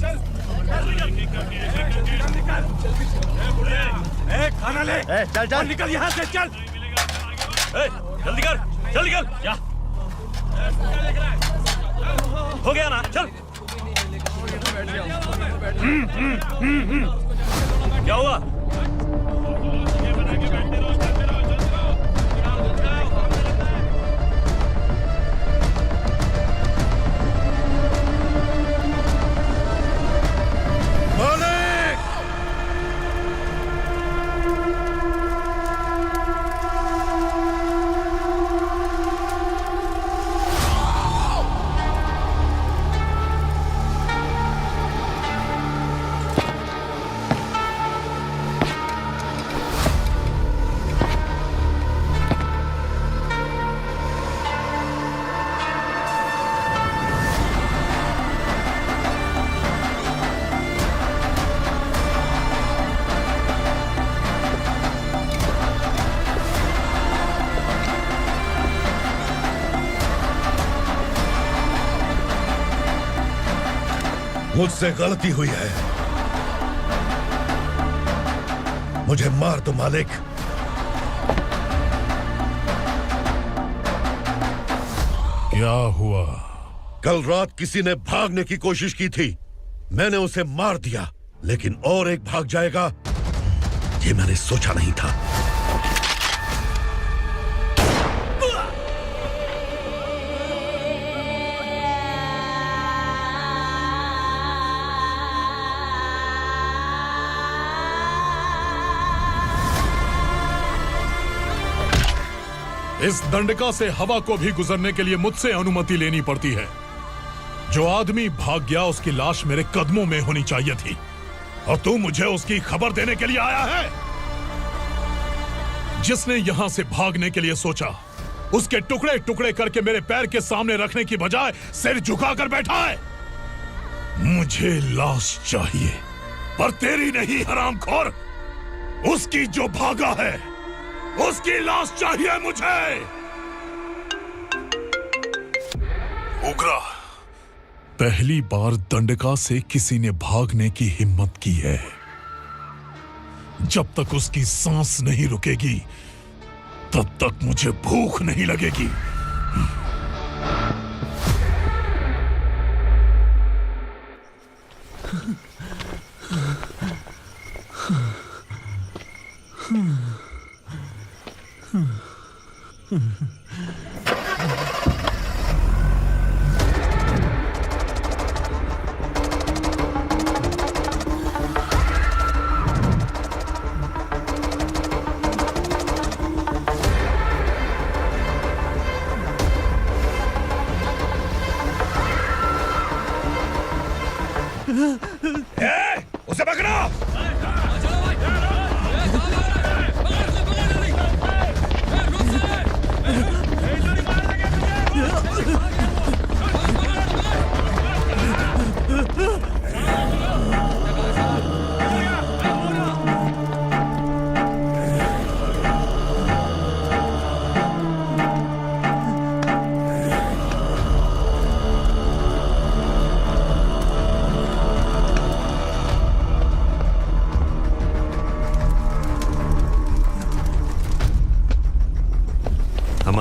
[SPEAKER 3] चल, खाना ले, चल चल निकल यहाँ से, चल, जल्दी कर, जल्दी कर, जा, हो गया ना, चल, क्या हुआ?
[SPEAKER 4] मुझसे गलती हुई है, मुझे मार दो मालिक।
[SPEAKER 14] क्या हुआ?
[SPEAKER 4] कल रात किसी ने भागने की कोशिश की थी, मैंने उसे मार दिया, लेकिन और एक भाग जाएगा ये मैंने सोचा नहीं था।
[SPEAKER 14] इस दंडका से हवा को भी गुजरने के लिए मुझसे अनुमति लेनी पड़ती है। जो आदमी भाग गया उसकी लाश मेरे कदमों में होनी चाहिए थी, और तू मुझे उसकी खबर देने के लिए आया है। जिसने यहां से भागने के लिए सोचा उसके टुकड़े टुकड़े करके मेरे पैर के सामने रखने की बजाय सिर झुकाकर बैठा है। मुझे लाश चाहिए, पर तेरी नहीं हरामखोर, उसकी जो भागा है उसकी लाश चाहिए मुझे।
[SPEAKER 13] उग्रा,
[SPEAKER 14] पहली बार दंडका से किसी ने भागने की हिम्मत की है। जब तक उसकी सांस नहीं रुकेगी तब तक मुझे भूख नहीं लगेगी।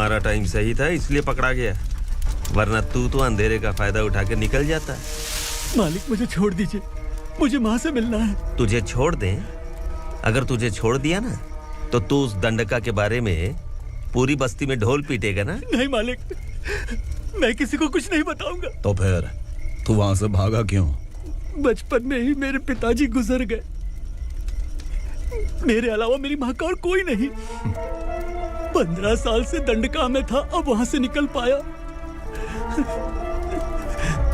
[SPEAKER 8] हमारा टाइम सही था इसलिए पकड़ा गया, वरना तू तो अंधेरे का फायदा उठा के निकल जाता।
[SPEAKER 10] मालिक मुझे छोड़ दीजिए, मुझे माँ से मिलना है।
[SPEAKER 8] तुझे छोड़ दें? अगर तुझे छोड़ दिया ना तो तू उस दंडका के बारे में पूरी बस्ती में ढोल पीटेगा ना।
[SPEAKER 10] नहीं मालिक, मैं किसी को कुछ नहीं बताऊंगा।
[SPEAKER 13] तो फिर तू वहां से भागा क्यों?
[SPEAKER 10] बचपन में ही मेरे पिताजी गुजर गए, मेरे अलावा मेरी माँ का और कोई नहीं। 15 साल से दंडका में था, अब वहां से निकल पाया।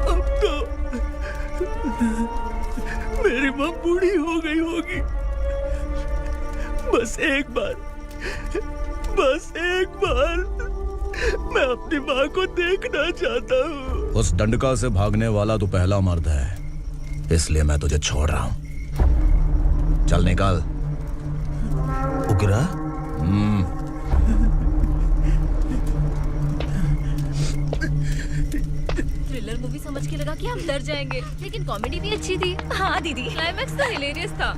[SPEAKER 10] अब तो मेरी माँ बूढ़ी हो गई होगी। बस एक बार मैं अपनी माँ को देखना चाहता हूँ।
[SPEAKER 13] उस दंडका से भागने वाला तू पहला मर्द है, इसलिए मैं तुझे छोड़ रहा हूं। चल निकल।
[SPEAKER 8] उग्रा?
[SPEAKER 12] थ्रिलर मूवी समझ के लगा कि हम डर जाएंगे, लेकिन कॉमेडी भी अच्छी थी। हाँ दीदी, क्लाइमैक्स तो हिलेरियस था।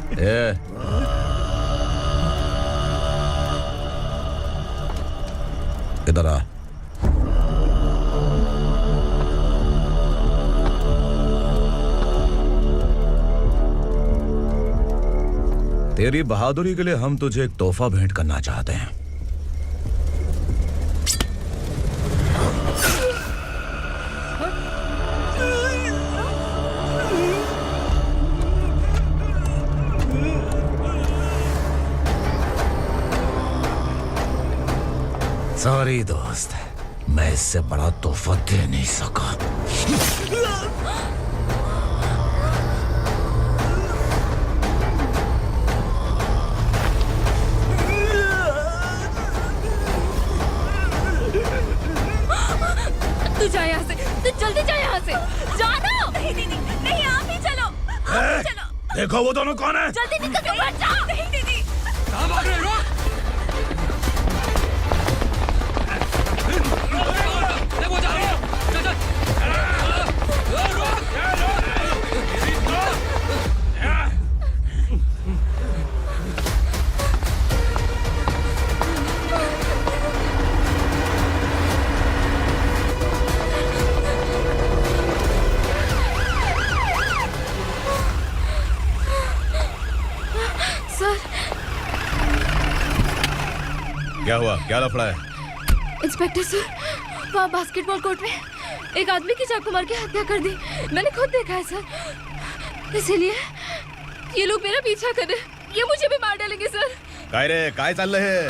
[SPEAKER 13] इधर आ। तेरी बहादुरी के लिए हम तुझे एक तोहफा भेंट करना चाहते हैं। सॉरी दोस्त, मैं इससे बड़ा तोहफा दे नहीं सका।
[SPEAKER 12] तू जा यहाँ से, तू जल्दी जा यहाँ से। जाना। नहीं दीदी, नहीं आप ही चलो, आप ही चलो।
[SPEAKER 14] देखो वो दोनों कौन है?
[SPEAKER 12] जल्दी निकल के मत जाओ। नहीं दीदी।
[SPEAKER 14] कहाँ भाग रहे हो?
[SPEAKER 2] क्या हुआ? क्या लफड़ा है?
[SPEAKER 12] इंस्पेक्टर सर, वहाँ बास्केटबॉल कोर्ट में एक आदमी की चाकू मार के हत्या कर दी। मैंने खुद देखा है सर, इसीलिए ये लोग मेरा पीछा कर रहे, ये मुझे भी मार डालेंगे सर।
[SPEAKER 2] काय रे, काय चल रहे हैं?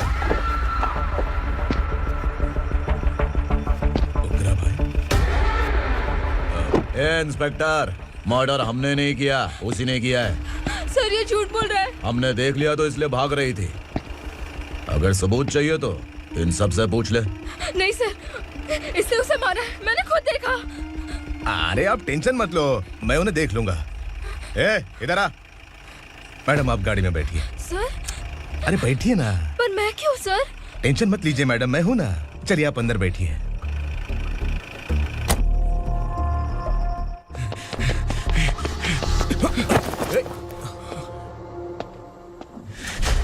[SPEAKER 13] इंस्पेक्टर, मर्डर हमने नहीं किया, उसी ने किया है।
[SPEAKER 12] सर ये झूठ बोल रहा है।
[SPEAKER 13] हमने देख लिया तो इसलिए भाग रही थी। अगर सबूत चाहिए तो इन सब से पूछ ले।
[SPEAKER 12] नहीं सर, इसने उसे मारा है, मैंने खुद देखा।
[SPEAKER 2] अरे आप टेंशन मत लो, मैं उन्हें देख लूंगा। इधर आ। मैडम आप गाड़ी में बैठिए।
[SPEAKER 12] सर?
[SPEAKER 2] अरे बैठिए ना।
[SPEAKER 12] पर मैं क्यों सर?
[SPEAKER 2] टेंशन मत लीजिए मैडम, मैं हूं ना। चलिए आप अंदर बैठिए।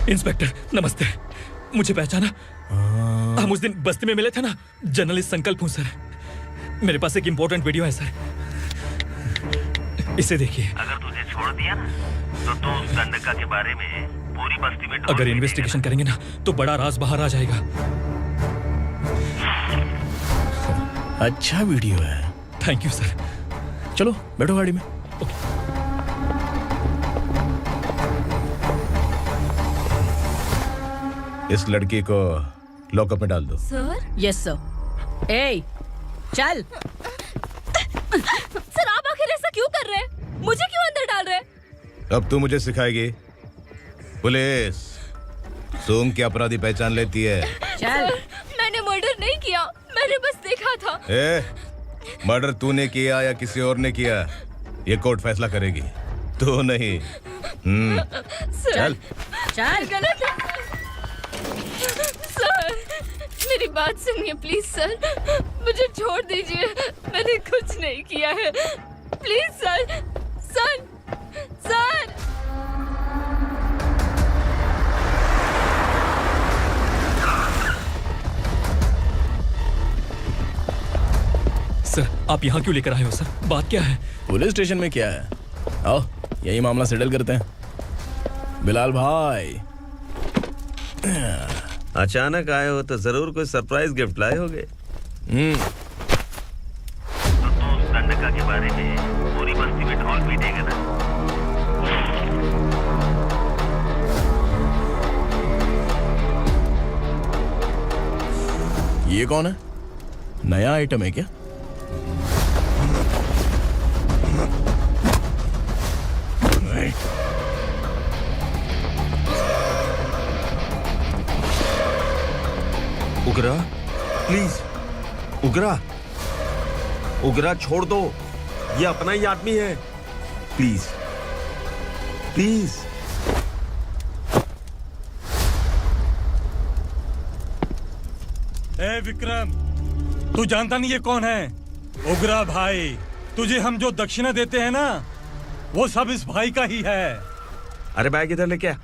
[SPEAKER 1] इंस्पेक्टर नमस्ते, मुझे पहचाना? हम उस दिन बस्ती में मिले थे ना, जर्नलिस्ट संकल्प हूँ सर। मेरे पास एक इम्पोर्टेंट वीडियो है सर, इसे देखिए।
[SPEAKER 8] अगर तुझे छोड़ दिया ना तो तू उस दंडका के बारे में पूरी बस्ती में
[SPEAKER 1] अगर इन्वेस्टिगेशन करेंगे ना तो बड़ा राज बाहर आ जाएगा।
[SPEAKER 13] अच्छा वीडियो है।
[SPEAKER 1] Thank you sir. चलो बैठो गाड़ी में।
[SPEAKER 2] इस लड़की को लॉकअप में डाल दो।
[SPEAKER 12] सर?
[SPEAKER 9] Yes sir. ए चल।
[SPEAKER 12] सर आप आखिर ऐसा क्यों कर रहे हैं? मुझे क्यों अंदर डाल रहे हैं?
[SPEAKER 2] अब तू मुझे सिखाएगी? पुलिस सूंघ के अपराधी पहचान लेती है।
[SPEAKER 9] चल।
[SPEAKER 12] मैंने मर्डर नहीं किया, मैंने बस देखा था।
[SPEAKER 2] मर्डर तूने किया या किसी और ने किया, ये कोर्ट फैसला करेगी, तू नहीं। चल
[SPEAKER 9] चल।
[SPEAKER 12] गलत है सर, मेरी बात सुनिए प्लीज सर, मुझे छोड़ दीजिए, मैंने कुछ नहीं किया है, प्लीज सर। सर सर
[SPEAKER 13] आप यहाँ क्यों लेकर आए हो सर? बात क्या है?
[SPEAKER 1] पुलिस स्टेशन में क्या है? आओ यही मामला सेटल करते हैं। बिलाल भाई,
[SPEAKER 8] अचानक आए हो तो जरूर कोई सरप्राइज गिफ्ट लाए होगे।
[SPEAKER 15] गंडका के बारे में पूरी बस्ती में ढोल पीटेगा ना।
[SPEAKER 1] ये कौन है? नया आइटम है क्या?
[SPEAKER 8] उगरा, प्लीज उगरा, उगरा छोड़ दो, ये अपना ही आदमी है। Please please.
[SPEAKER 5] ए विक्रम, तू जानता नहीं ये कौन है? उगरा भाई। तुझे हम जो दक्षिणा देते हैं ना, वो सब इस भाई का ही है।
[SPEAKER 8] अरे बैग इधर लेके आ।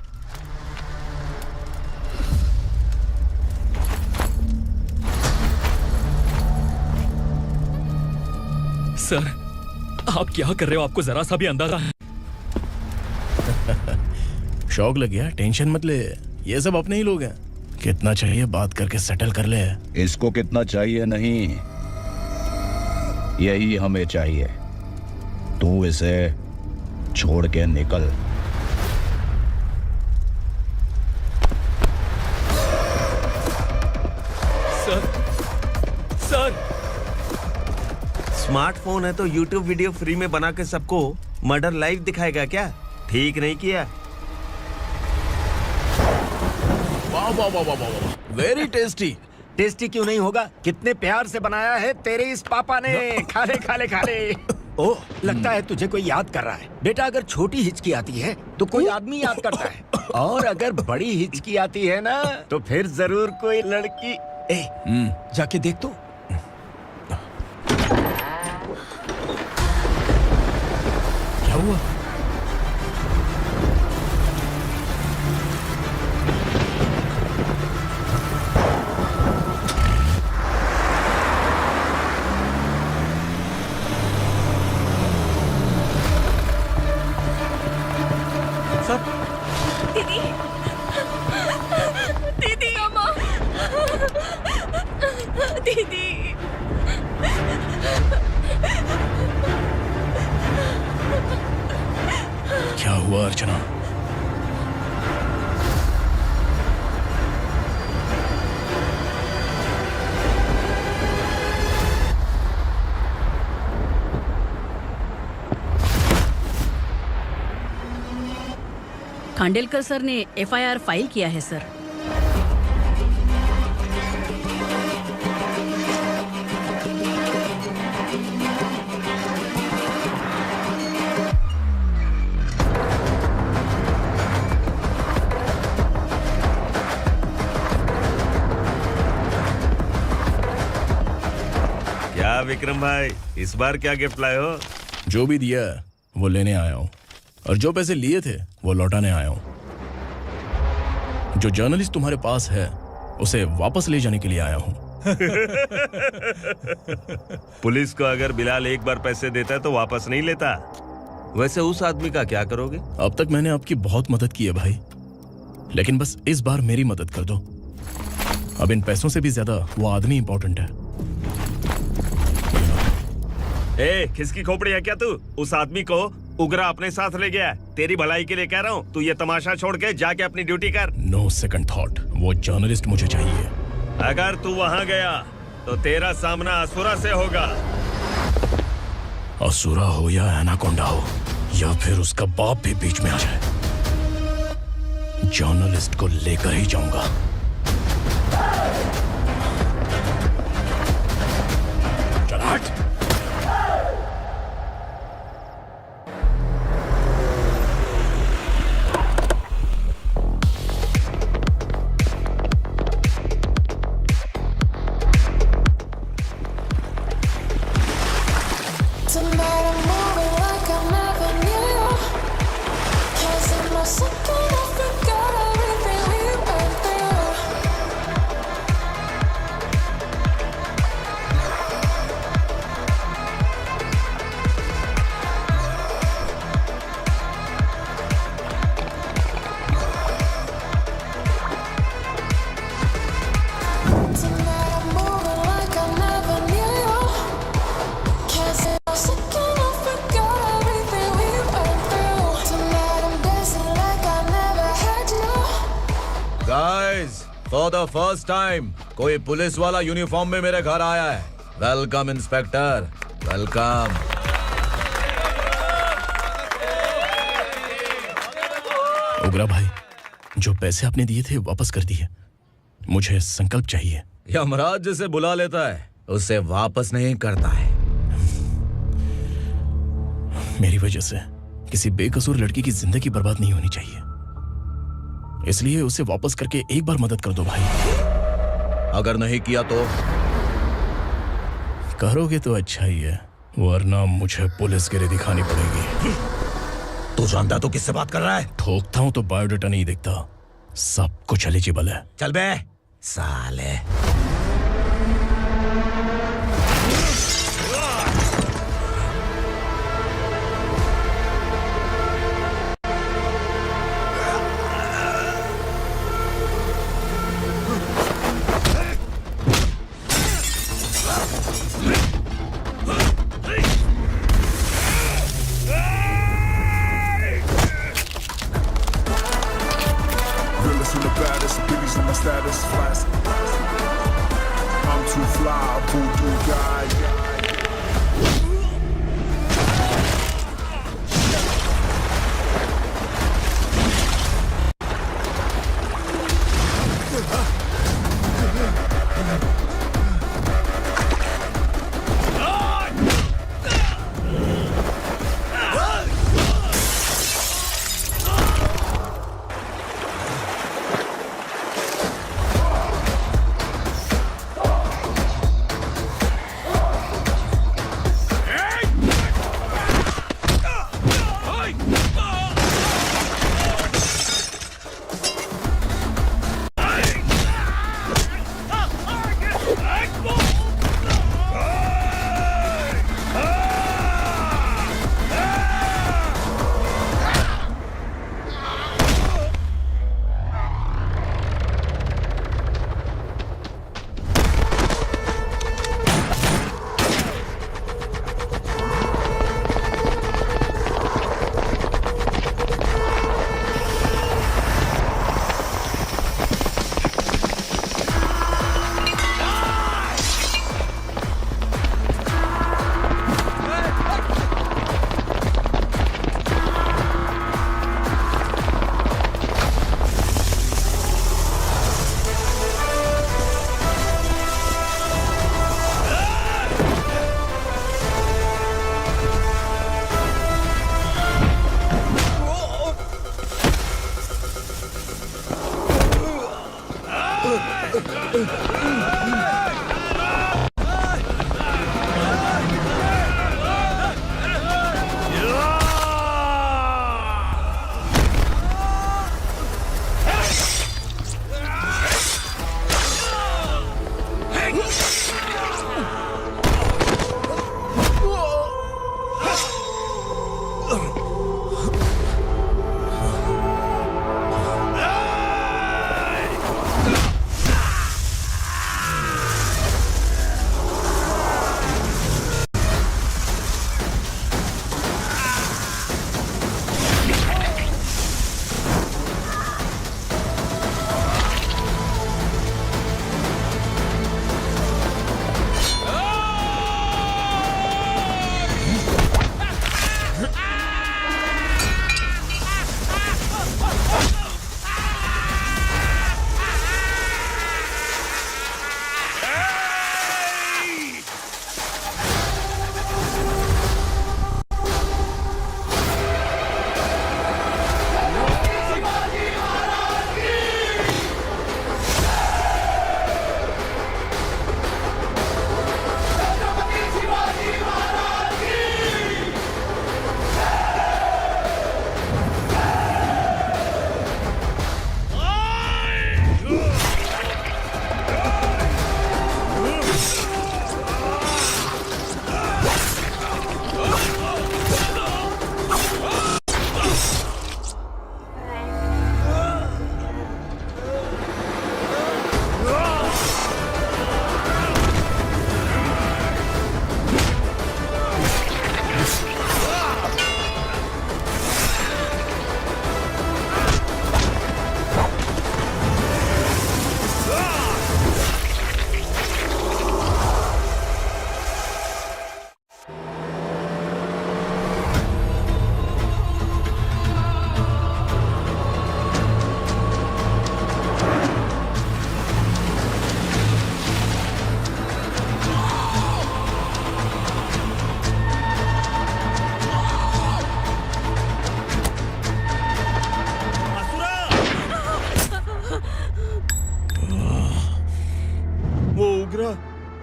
[SPEAKER 13] सर, आप क्या कर रहे हो? आपको जरा सा भी अंदाजा है?
[SPEAKER 1] शौक लग गया? टेंशन मत ले, ये सब अपने ही लोग हैं। कितना चाहिए बात करके सेटल कर ले।
[SPEAKER 16] इसको कितना चाहिए नहीं, यही हमें चाहिए। तू इसे छोड़ के निकल।
[SPEAKER 13] सर,
[SPEAKER 8] स्मार्टफोन है तो YouTube वीडियो फ्री में बना के सबको मर्डर लाइव दिखाएगा क्या? ठीक नहीं किया।
[SPEAKER 1] वाह वाह वाह वाह वाह, वेरी टेस्टी।
[SPEAKER 6] टेस्टी क्यों नहीं होगा? कितने प्यार से बनाया है तेरे इस पापा ने। खा ले खा ले खा ले। ओह, लगता है तुझे कोई याद कर रहा है। बेटा, अगर छोटी हिचकी आती है तो कोई आदमी याद करता है, और अगर बड़ी हिचकी आती है ना तो फिर जरूर कोई लड़की। जाके देख तो।
[SPEAKER 1] क्या हुआ?
[SPEAKER 9] दीदी, दीदी, अम्मा, दीदी।
[SPEAKER 1] क्या हुआ अर्चना?
[SPEAKER 9] खांडेलकर सर ने FIR फाइल किया है सर।
[SPEAKER 8] क्या विक्रम भाई, इस बार क्या गिफ्ट लाए हो?
[SPEAKER 1] जो भी दिया है वो लेने आया हूं, और जो पैसे लिए थे वो लौटाने आया हूं। जो जर्नलिस्ट तुम्हारे पास है उसे वापस ले जाने के लिए आया हूं।
[SPEAKER 8] पुलिस को अगर बिलाल एक बार पैसे देता है तो वापस नहीं लेता। वैसे उस आदमी का क्या करोगे?
[SPEAKER 1] अब तक मैंने आपकी बहुत मदद की है भाई, लेकिन बस इस बार मेरी मदद कर दो। अब इन पैसों से भी ज्यादा वो आदमी इंपॉर्टेंट है।
[SPEAKER 8] ए, किसकी खोपड़ी है क्या तू? उस आदमी को उगरा अपने साथ ले गया। तेरी भलाई के लिए कह रहा हूँ, तू ये तमाशा छोड़ के जाके अपनी ड्यूटी कर।
[SPEAKER 1] नो सेकंड थॉट, वो जर्नलिस्ट मुझे चाहिए।
[SPEAKER 8] अगर तू वहाँ गया तो तेरा सामना असुरा से होगा।
[SPEAKER 1] असुरा हो या एनाकोंडा हो, या फिर उसका बाप भी बीच में आ जाए, जर्नलिस्ट को लेकर ही जाऊंगा। चल हट।
[SPEAKER 13] Guys, for the first time कोई पुलिस वाला यूनिफॉर्म में मेरे घर आया है। Welcome inspector, welcome.
[SPEAKER 1] उग्रा भाई, जो पैसे आपने दिए थे वापस कर दिए। मुझे संकल्प चाहिए।
[SPEAKER 13] यमराज जिसे बुला लेता है उसे वापस नहीं करता है।
[SPEAKER 1] मेरी वजह से किसी बेकसूर लड़की की जिंदगी बर्बाद नहीं होनी चाहिए, इसलिए उसे वापस करके एक बार मदद कर दो भाई।
[SPEAKER 13] अगर नहीं किया तो?
[SPEAKER 1] करोगे तो अच्छा ही है, वरना मुझे पुलिसगिरी दिखानी पड़ेगी।
[SPEAKER 13] तू जानता तो किससे बात कर रहा है?
[SPEAKER 1] ठोकता हूं तो बायोडाटा नहीं दिखता, सब कुछ एलिजिबल है।
[SPEAKER 13] चल बे साले।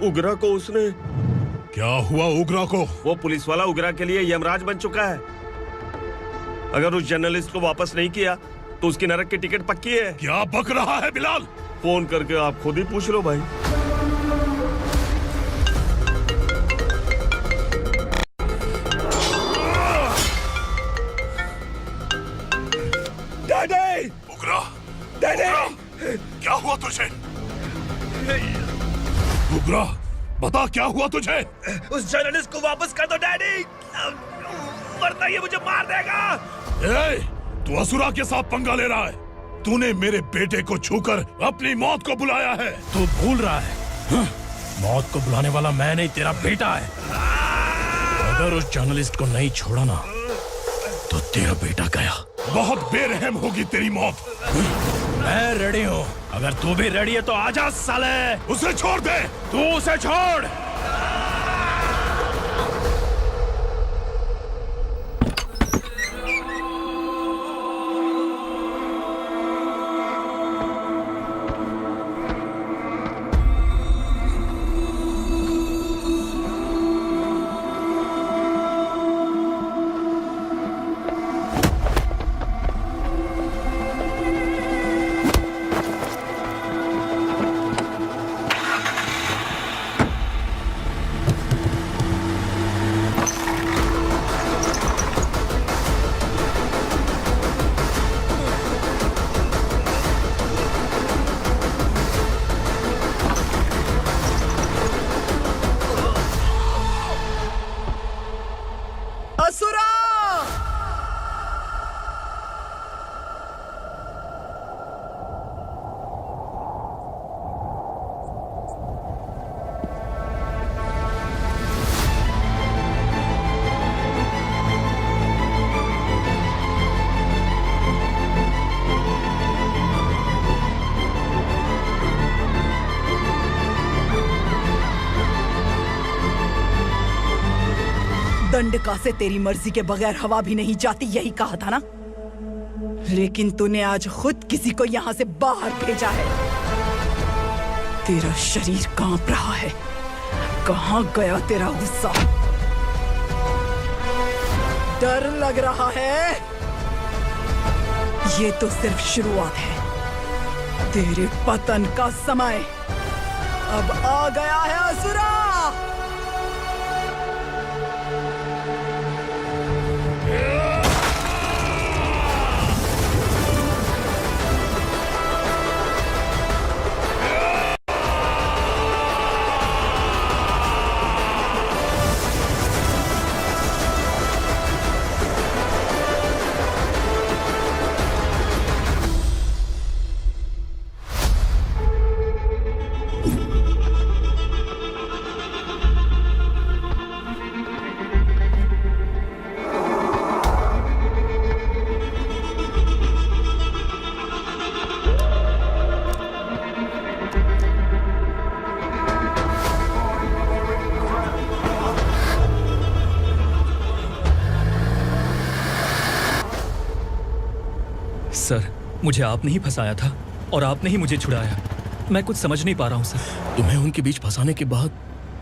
[SPEAKER 8] उग्रा को उसने।
[SPEAKER 14] क्या हुआ उग्रा को?
[SPEAKER 8] वो पुलिस वाला उग्रा के लिए यमराज बन चुका है। अगर उस जर्नलिस्ट को वापस नहीं किया तो उसकी नरक की टिकट पक्की है।
[SPEAKER 14] क्या बक रहा है बिलाल?
[SPEAKER 8] फोन करके आप खुद ही पूछ लो भाई।
[SPEAKER 14] डैडी! उग्रा! डैडी! क्या हुआ तुझे? उग्रा, बता क्या हुआ तुझे?
[SPEAKER 8] उस जर्नलिस्ट को वापस कर दो डैडी, वरना ये मुझे मार देगा।
[SPEAKER 14] ए, तू असुरा के साथ पंगा ले रहा है। तूने मेरे बेटे को छूकर अपनी मौत को बुलाया है।
[SPEAKER 1] तू भूल रहा है, मौत को बुलाने वाला मैं नहीं, तेरा बेटा है। अगर उस जर्नलिस्ट को नहीं छोड़ा ना तो तेरा बेटा गया।
[SPEAKER 14] बहुत बेरहम होगी तेरी मौत।
[SPEAKER 1] मैं रेडी हूँ, अगर तू भी रेडी है तो आजा साले।
[SPEAKER 14] उसे छोड़ दे।
[SPEAKER 1] तू उसे छोड़।
[SPEAKER 17] दंडका से तेरी मर्जी के बगैर हवा भी नहीं जाती, यही कहा था ना? लेकिन तूने आज खुद किसी को यहाँ से बाहर भेजा है। तेरा शरीर कांप रहा है। कहाँ गया तेरा गुस्सा? डर लग रहा है? ये तो सिर्फ शुरुआत है। तेरे पतन का समय अब आ गया है असुरा।
[SPEAKER 18] सर, मुझे आपने ही फंसाया था और आपने ही मुझे छुड़ाया। मैं कुछ समझ नहीं पा रहा हूँ सर।
[SPEAKER 1] तुम्हें उनके बीच फंसाने के बाद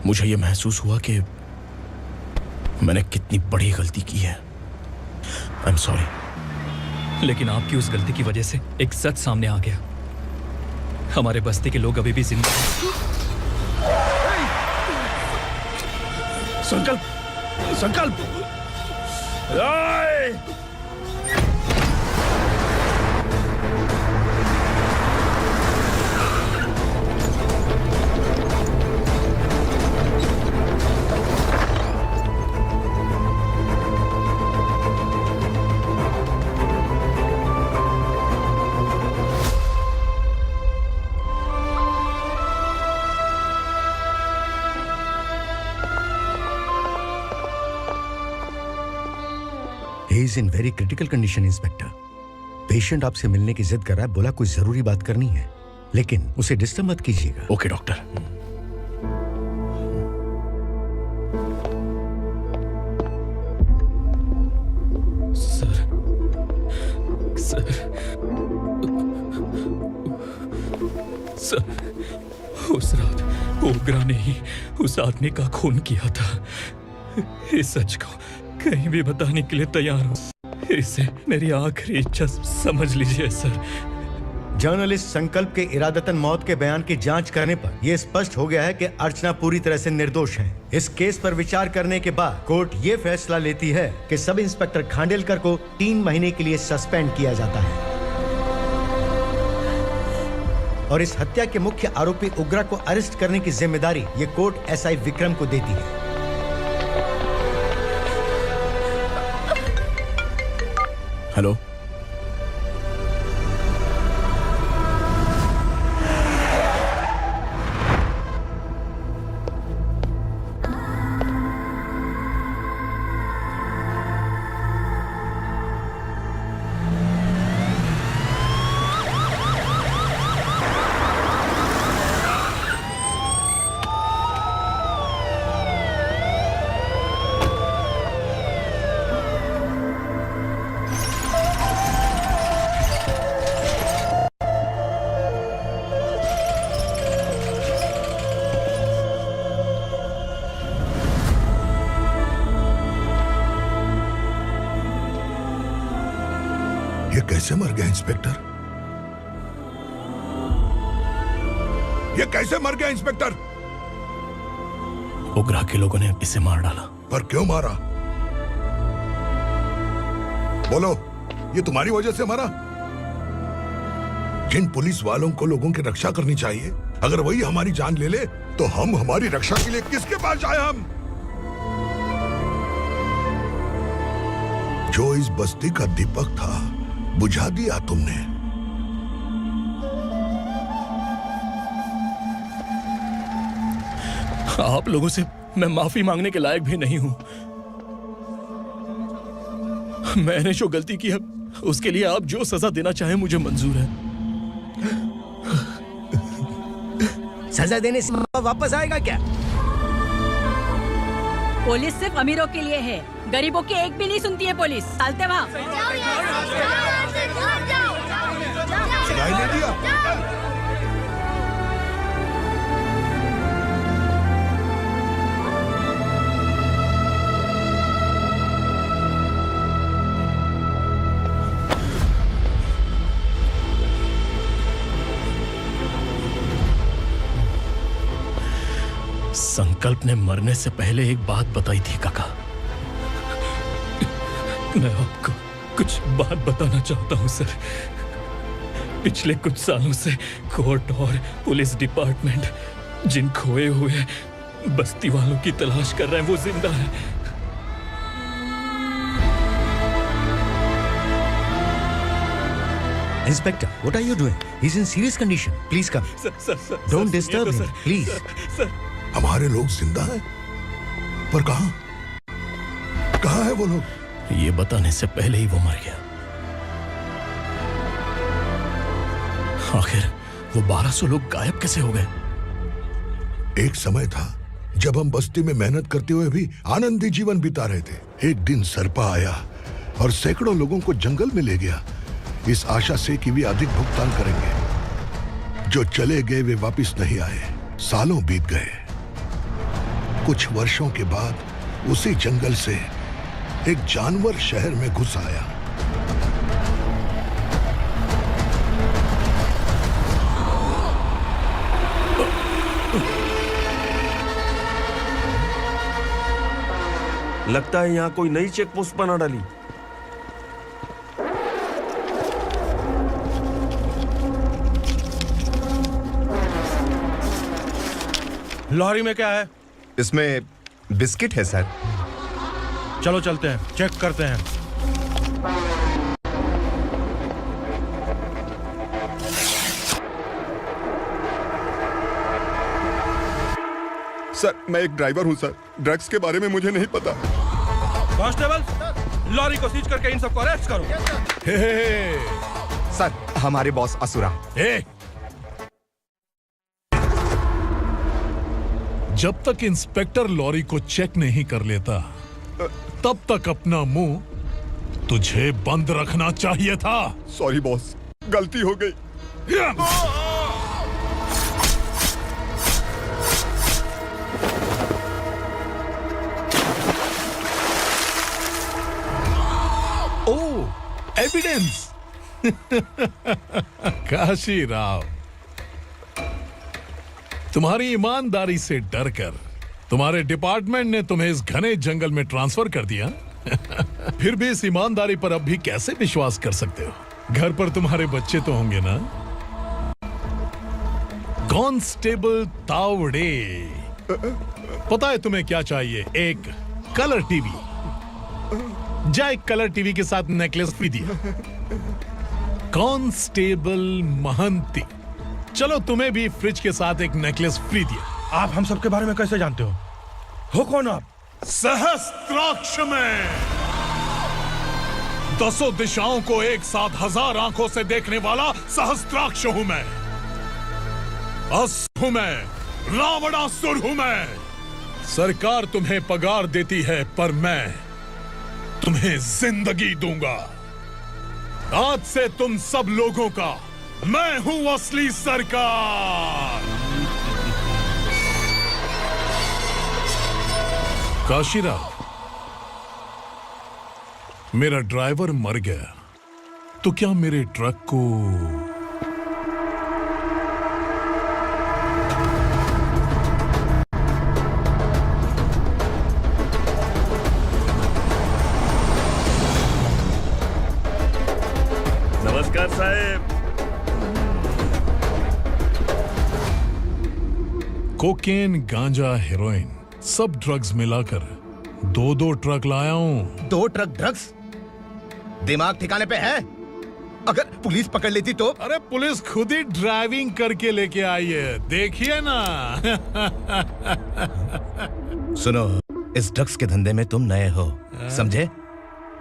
[SPEAKER 1] मुझे यह महसूस हुआ कि मैंने कितनी बड़ी गलती की है। I am sorry.
[SPEAKER 18] लेकिन आपकी उस गलती की वजह से एक सच सामने आ गया। हमारे बस्ती के लोग अभी भी जिंदा हैं।
[SPEAKER 1] संकल्प, संकल्प।
[SPEAKER 16] He is in very critical condition, inspector. Patient आपसे मिलने की जिद कर रहा है, बोला कोई जरूरी बात करनी है, लेकिन उसे डिस्टर्ब मत कीजिएगा।
[SPEAKER 1] Okay doctor.
[SPEAKER 18] सर, उस रात ओग्रा ने ही उस आदमी का खून किया था। इस सच को कहीं भी बताने के लिए तैयार हूँ। इसे मेरी आखिरी इच्छा समझ लीजिए सर।
[SPEAKER 16] जर्नलिस्ट संकल्प के इरादतन मौत के बयान की जांच करने पर यह स्पष्ट हो गया है कि अर्चना पूरी तरह से निर्दोष है। इस केस पर विचार करने के बाद कोर्ट ये फैसला लेती है कि सब इंस्पेक्टर खांडेलकर को 3 महीने के लिए सस्पेंड किया जाता है और इस हत्या के मुख्य आरोपी उग्रा को अरेस्ट करने की जिम्मेदारी ये कोर्ट एसआई विक्रम को देती है।
[SPEAKER 1] हेलो,
[SPEAKER 4] ये कैसे मर गया इंस्पेक्टर? ये कैसे मर गया इंस्पेक्टर?
[SPEAKER 1] उग्रा के लोगों ने इसे मार डाला।
[SPEAKER 4] पर क्यों मारा? बोलो, ये तुम्हारी वजह से मरा? जिन पुलिस वालों को लोगों की रक्षा करनी चाहिए, अगर वही हमारी जान ले ले तो हम हमारी रक्षा के लिए किसके पास जाए? हम जो इस बस्ती का दीपक था बुझा दिया तुमने।
[SPEAKER 1] आप लोगों से मैं माफी मांगने के लायक भी नहीं हूं। मैंने जो गलती की है उसके लिए आप जो सजा देना चाहें मुझे मंजूर है।
[SPEAKER 10] सजा देने से वापस आएगा क्या?
[SPEAKER 9] पुलिस सिर्फ अमीरों के लिए है, गरीबों की एक भी नहीं सुनती है पुलिस। चलते वहाँ।
[SPEAKER 4] सुनाई नहीं दिया?
[SPEAKER 1] संकल्प ने मरने से पहले एक बात बताई थी काका। मैं आपको कुछ बात बताना चाहता हूं सर। पिछले कुछ सालों से कोर्ट और पुलिस डिपार्टमेंट जिन खोए हुए बस्ती वालों की तलाश कर रहे हैं वो जिंदा है।
[SPEAKER 16] Inspector, what are you doing? He's in serious condition. Please come.
[SPEAKER 1] Sir,
[SPEAKER 16] Don't disturb him, please.
[SPEAKER 4] हमारे लोग जिंदा हैं? पर कहां? कहां है वो लोग?
[SPEAKER 1] ये बताने से पहले ही वो मर गया। आखिर वो 1200 लोग गायब कैसे हो गए?
[SPEAKER 4] एक समय था जब हम बस्ती में मेहनत करते हुए भी आनंदी जीवन बिता रहे थे। एक दिन सरपा आया और सैकड़ों लोगों को जंगल में ले गया, इस आशा से कि वे अधिक भुगतान करेंगे। जो चले गए वे वापस नहीं आए। सालों बीत गए। कुछ वर्षों के बाद उसी जंगल से एक जानवर शहर में घुस आया।
[SPEAKER 8] लगता है यहाँ कोई नई चेक पोस्ट बना डाली।
[SPEAKER 1] लॉरी में क्या है?
[SPEAKER 2] इसमें बिस्किट है सर।
[SPEAKER 1] चलो चलते हैं, चेक करते हैं।
[SPEAKER 3] सर, मैं एक ड्राइवर हूं सर। ड्रग्स के बारे में मुझे नहीं पता।
[SPEAKER 1] कांस्टेबल, लॉरी को सीज करके इन सबको अरेस्ट करो।
[SPEAKER 2] सर, हमारे बॉस असुरा।
[SPEAKER 14] जब तक इंस्पेक्टर लॉरी को चेक नहीं कर लेता तब तक अपना मुंह तुझे बंद रखना चाहिए था।
[SPEAKER 3] सॉरी बॉस, गलती हो गई।
[SPEAKER 14] एविडेंस। काशी राव, तुम्हारी ईमानदारी से डरकर तुम्हारे डिपार्टमेंट ने तुम्हें इस घने जंगल में ट्रांसफर कर दिया। फिर भी इस ईमानदारी पर अब भी कैसे विश्वास कर सकते हो? घर पर तुम्हारे बच्चे तो होंगे ना? कांस्टेबल तावड़े, पता है तुम्हें क्या चाहिए? एक कलर टीवी। जा एक कलर टीवी के साथ नेकलेस भी दिया। कांस्टेबल महंती, चलो तुम्हें भी फ्रिज के साथ एक नेकलेस फ्री दिया।
[SPEAKER 1] आप हम सबके बारे में कैसे जानते हो कौन आप?
[SPEAKER 14] सहस्त्राक्ष में 10 दिशाओं को एक साथ 1000 आंखों से देखने वाला सहस्त्राक्ष हूं मैं। असुर हूं मैं, रावणासुर हूं मैं। सरकार तुम्हें पगार देती है पर मैं तुम्हें जिंदगी दूंगा। आज से तुम सब लोगों का मैं हूं असली सरकार। काशीराव, मेरा ड्राइवर मर गया तो क्या मेरे ट्रक को
[SPEAKER 15] नमस्कार साहब।
[SPEAKER 14] कोकेन, गांजा, हेरोइन सब ड्रग्स मिलाकर 2 ट्रक लाया हूं।
[SPEAKER 2] 2 ट्रक ड्रग्स? दिमाग ठिकाने पे है? अगर पुलिस पकड़ लेती तो?
[SPEAKER 14] अरे पुलिस खुद ही ड्राइविंग करके लेके आई है, देखिए ना।
[SPEAKER 2] सुनो, इस ड्रग्स के धंधे में तुम नए हो, समझे?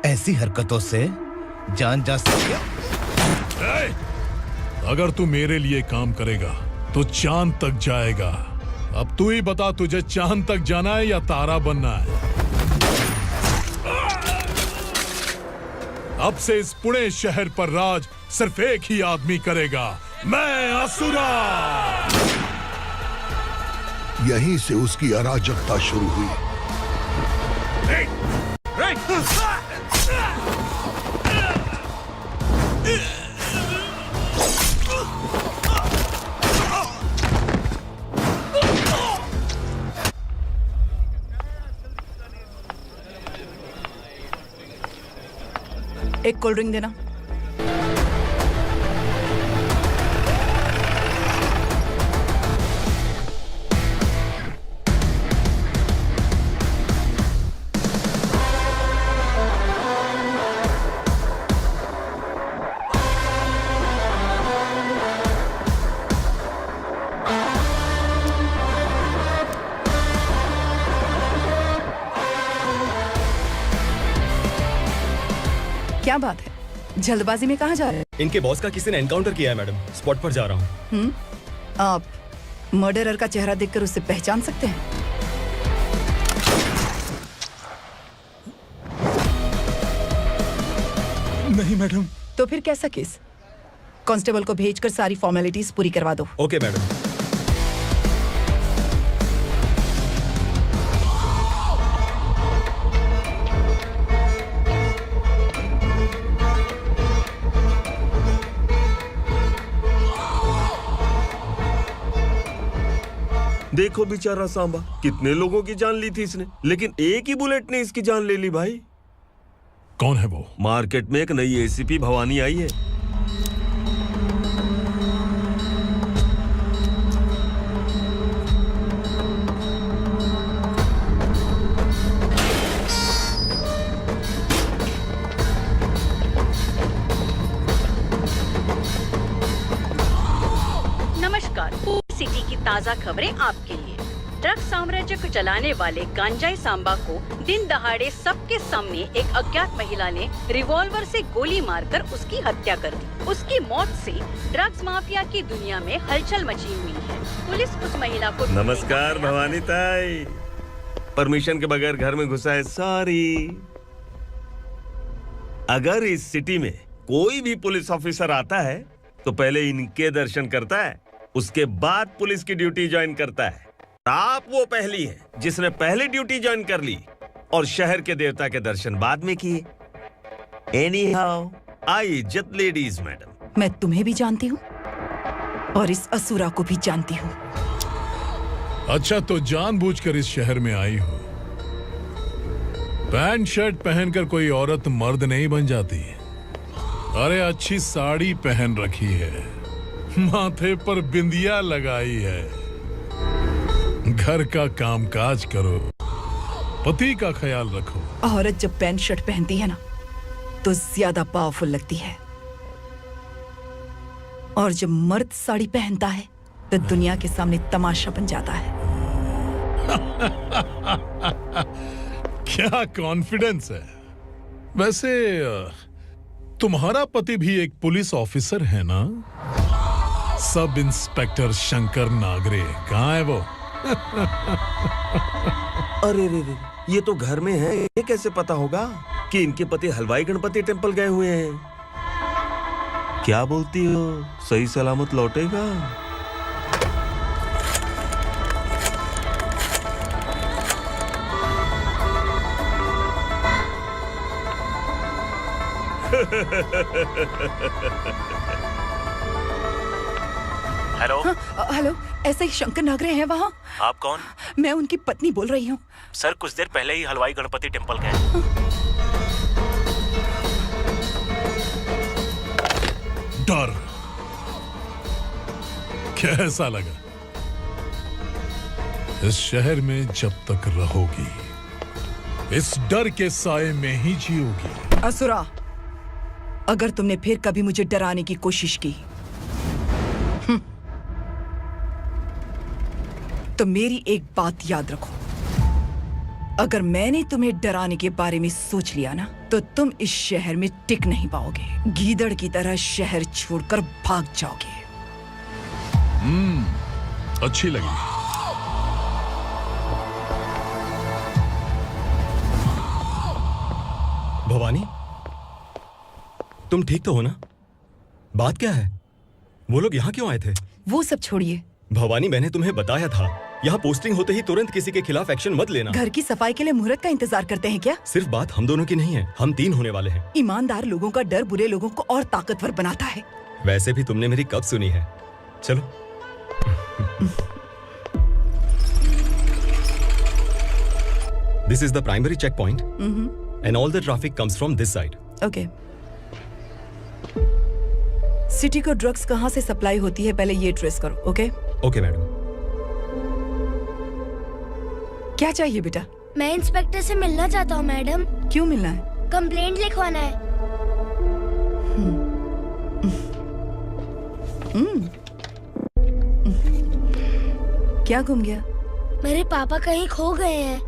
[SPEAKER 2] ऐसी हरकतों से जान जा सकती है।
[SPEAKER 14] अगर तू मेरे लिए काम करेगा तो चांद तक जाएगा। अब तू ही बता, तुझे चांद तक जाना है या तारा बनना है? अब से इस पुणे शहर पर राज सिर्फ एक ही आदमी करेगा, मैं असुरा।
[SPEAKER 4] यहीं से उसकी अराजकता शुरू हुई।
[SPEAKER 17] एक कोल्ड ड्रिंक देना। क्या बात है, जल्दबाजी में कहाँ जा रहे हैं?
[SPEAKER 3] इनके बॉस का किसी ने एनकाउंटर किया है मैडम, स्पॉट पर जा रहा हूँ।
[SPEAKER 17] आप मर्डरर का चेहरा देखकर उसे पहचान सकते हैं?
[SPEAKER 3] नहीं मैडम।
[SPEAKER 17] तो फिर कैसा केस? कांस्टेबल को भेजकर सारी फॉर्मेलिटीज पूरी करवा दो।
[SPEAKER 3] Okay madam.
[SPEAKER 8] देखो बेचारा सांबा, कितने लोगों की जान ली थी इसने, लेकिन एक ही बुलेट ने इसकी जान ले ली भाई।
[SPEAKER 14] कौन है वो?
[SPEAKER 8] मार्केट में एक नई एसीपी भवानी आई है।
[SPEAKER 9] नमस्कार, सिटी की ताज़ा खबरें आपके लिए। ड्रग साम्राज्य को चलाने वाले गांजाई सांबा को दिन दहाड़े सबके सामने एक अज्ञात महिला ने रिवॉल्वर से गोली मारकर उसकी हत्या कर दी। उसकी मौत से ड्रग्स माफिया की दुनिया में हलचल मची हुई है। पुलिस उस महिला को
[SPEAKER 8] नमस्कार भवानी ताई, परमिशन के बगैर घर में घुसा है, सॉरी। अगर इस सिटी में कोई भी पुलिस ऑफिसर आता है तो पहले इनके दर्शन करता है, उसके बाद पुलिस की ड्यूटी ज्वाइन करता है। आप वो पहली है जिसने पहले ड्यूटी ज्वाइन कर ली और शहर के देवता के दर्शन बाद में किए। एनीहाउ, आई इज्जत लेडीज मैडम।
[SPEAKER 17] मैं तुम्हें भी जानती हूँ और इस असुरा को भी जानती हूँ।
[SPEAKER 14] अच्छा, तो जानबूझकर इस शहर में आई हो। पैंट शर्ट पहनकर कोई औरत मर्द नहीं बन जाती। अरे अच्छी साड़ी पहन रखी है, माथे पर बिंदिया लगाई है, घर का कामकाज करो, पति का ख्याल रखो।
[SPEAKER 17] औरत जब पैंट शर्ट पहनती है ना तो ज्यादा पावरफुल लगती है, और जब मर्द साड़ी पहनता है तो दुनिया के सामने तमाशा बन जाता है।
[SPEAKER 14] क्या कॉन्फिडेंस है। वैसे तुम्हारा पति भी एक पुलिस ऑफिसर है ना? सब इंस्पेक्टर शंकर नागरे कहाँ है वो?
[SPEAKER 8] अरे रे रे, ये तो घर में है। ये कैसे पता होगा कि इनके पति हलवाई गणपति टेम्पल गए हुए हैं? क्या बोलती हो, सही सलामत लौटेगा?
[SPEAKER 19] हेलो।
[SPEAKER 17] हेलो, ऐसे ही शंकर नागरे हैं वहाँ?
[SPEAKER 19] आप कौन?
[SPEAKER 17] मैं उनकी पत्नी बोल रही हूँ।
[SPEAKER 19] सर कुछ देर पहले ही हलवाई गणपति टेम्पल गए।
[SPEAKER 14] डर कैसा लगा? इस शहर में जब तक रहोगी इस डर के साए में ही जियोगी।
[SPEAKER 17] असुरा, अगर तुमने फिर कभी मुझे डराने की कोशिश की तो मेरी एक बात याद रखो, अगर मैंने तुम्हें डराने के बारे में सोच लिया ना तो तुम इस शहर में टिक नहीं पाओगे। गीदड़ की तरह शहर छोड़कर भाग जाओगे।
[SPEAKER 14] अच्छी लगी।
[SPEAKER 20] भवानी, तुम ठीक तो हो ना? बात क्या है? वो लोग यहाँ क्यों आए थे?
[SPEAKER 17] वो सब छोड़िए।
[SPEAKER 20] भवानी, मैंने तुम्हें बताया था यहाँ पोस्टिंग होते ही तुरंत किसी के खिलाफ एक्शन मत लेना।
[SPEAKER 17] घर की सफाई के लिए मुहूर्त का इंतजार करते हैं क्या?
[SPEAKER 20] सिर्फ बात हम दोनों की नहीं है, हम 3 होने वाले हैं।
[SPEAKER 17] ईमानदार लोगों का डर बुरे लोगों को और ताकतवर बनाता है।
[SPEAKER 20] वैसे भी तुमने मेरी कब सुनी है। चलो। This is the primary checkpoint, and all the traffic comes from this side.
[SPEAKER 17] Okay. City को ड्रग्स कहाँ से सप्लाई होती है पहले ये ट्रेस करो। ओके?
[SPEAKER 20] Okay madam.
[SPEAKER 17] क्या चाहिए बेटा?
[SPEAKER 21] मैं इंस्पेक्टर से मिलना चाहता हूँ मैडम।
[SPEAKER 17] क्यों मिलना है?
[SPEAKER 21] कंप्लेंट लिखवाना है।
[SPEAKER 17] क्या गुम गया?
[SPEAKER 21] मेरे पापा कहीं खो गए हैं।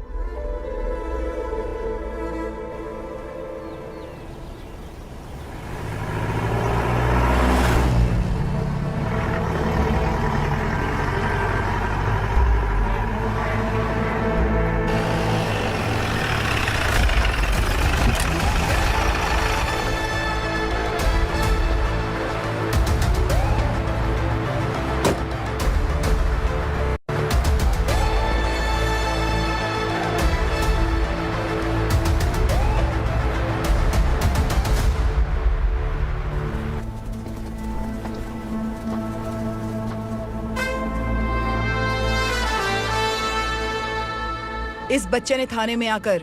[SPEAKER 17] इस बच्चे ने थाने में आकर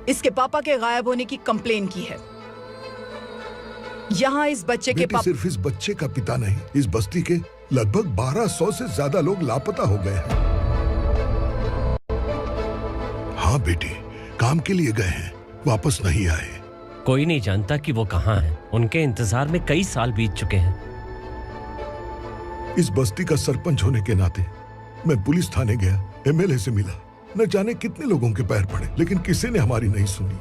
[SPEAKER 17] इसके पापा के गायब होने की कंप्लेन की है। यहाँ इस बच्चे के पापा
[SPEAKER 4] सिर्फ इस बच्चे का पिता नहीं, इस बस्ती के लगभग 1200 से ज्यादा लोग लापता हो गए हैं। हाँ बेटी, काम के लिए गए हैं, वापस नहीं आए।
[SPEAKER 10] कोई नहीं जानता कि वो कहाँ हैं। उनके इंतजार में कई साल बीत चुके हैं।
[SPEAKER 4] इस बस्ती का सरपंच होने के नाते मैं पुलिस थाने गया, एमएलए से मिला, न जाने कितने लोगों के पैर पड़े, लेकिन किसी ने हमारी नहीं सुनी।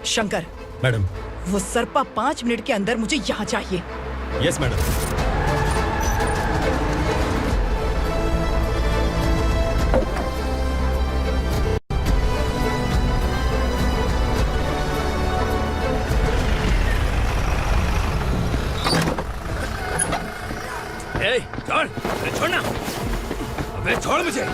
[SPEAKER 17] शंकर।
[SPEAKER 20] मैडम।
[SPEAKER 17] वो सरपा 5 मिनट के अंदर मुझे यहाँ चाहिए।
[SPEAKER 20] Yes madam.
[SPEAKER 18] छोड़, छोड़ना। अबे छोड़ मुझे।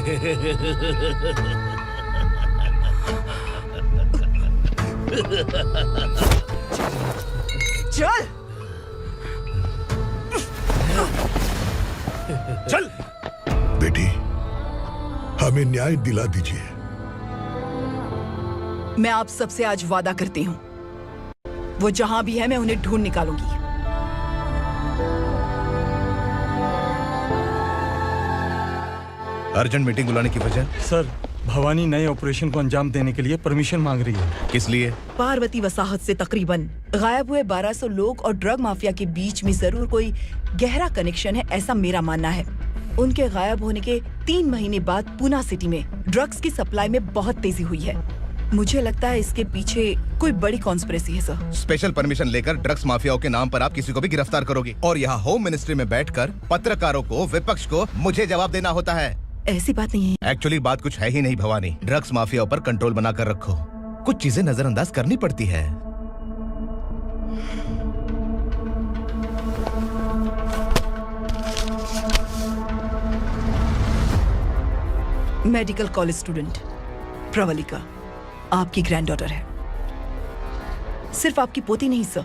[SPEAKER 17] चल
[SPEAKER 4] चल बेटी, हमें न्याय दिला दीजिए।
[SPEAKER 17] मैं आप सबसे आज वादा करती हूँ, वो जहां भी है मैं उन्हें ढूंढ निकालूंगी।
[SPEAKER 2] अर्जेंट मीटिंग बुलाने की वजह?
[SPEAKER 5] सर, भवानी नए ऑपरेशन को अंजाम देने के लिए परमिशन मांग रही है।
[SPEAKER 2] किस लिए?
[SPEAKER 17] पार्वती वसाहत से तकरीबन गायब हुए 1200 लोग और ड्रग माफिया के बीच में जरूर कोई गहरा कनेक्शन है, ऐसा मेरा मानना है। उनके गायब होने के 3 महीने बाद पूना सिटी में ड्रग्स की सप्लाई में बहुत तेजी हुई है। मुझे लगता है इसके पीछे कोई बड़ी कॉन्स्पिरेसी है सर।
[SPEAKER 2] स्पेशल परमिशन लेकर ड्रग्स माफियाओं के नाम पर आप किसी को भी गिरफ्तार करोगे और यहाँ होम मिनिस्ट्री में बैठकर पत्रकारों को, विपक्ष को मुझे जवाब देना होता है।
[SPEAKER 17] ऐसी बात नहीं है।
[SPEAKER 2] एक्चुअली बात कुछ है ही नहीं भवानी। ड्रग्स माफियाओं पर कंट्रोल बनाकर रखो। कुछ चीजें नजरअंदाज करनी पड़ती है।
[SPEAKER 17] मेडिकल कॉलेज स्टूडेंट प्रवलिका आपकी ग्रैंडडॉटर है। सिर्फ आपकी पोती नहीं सर,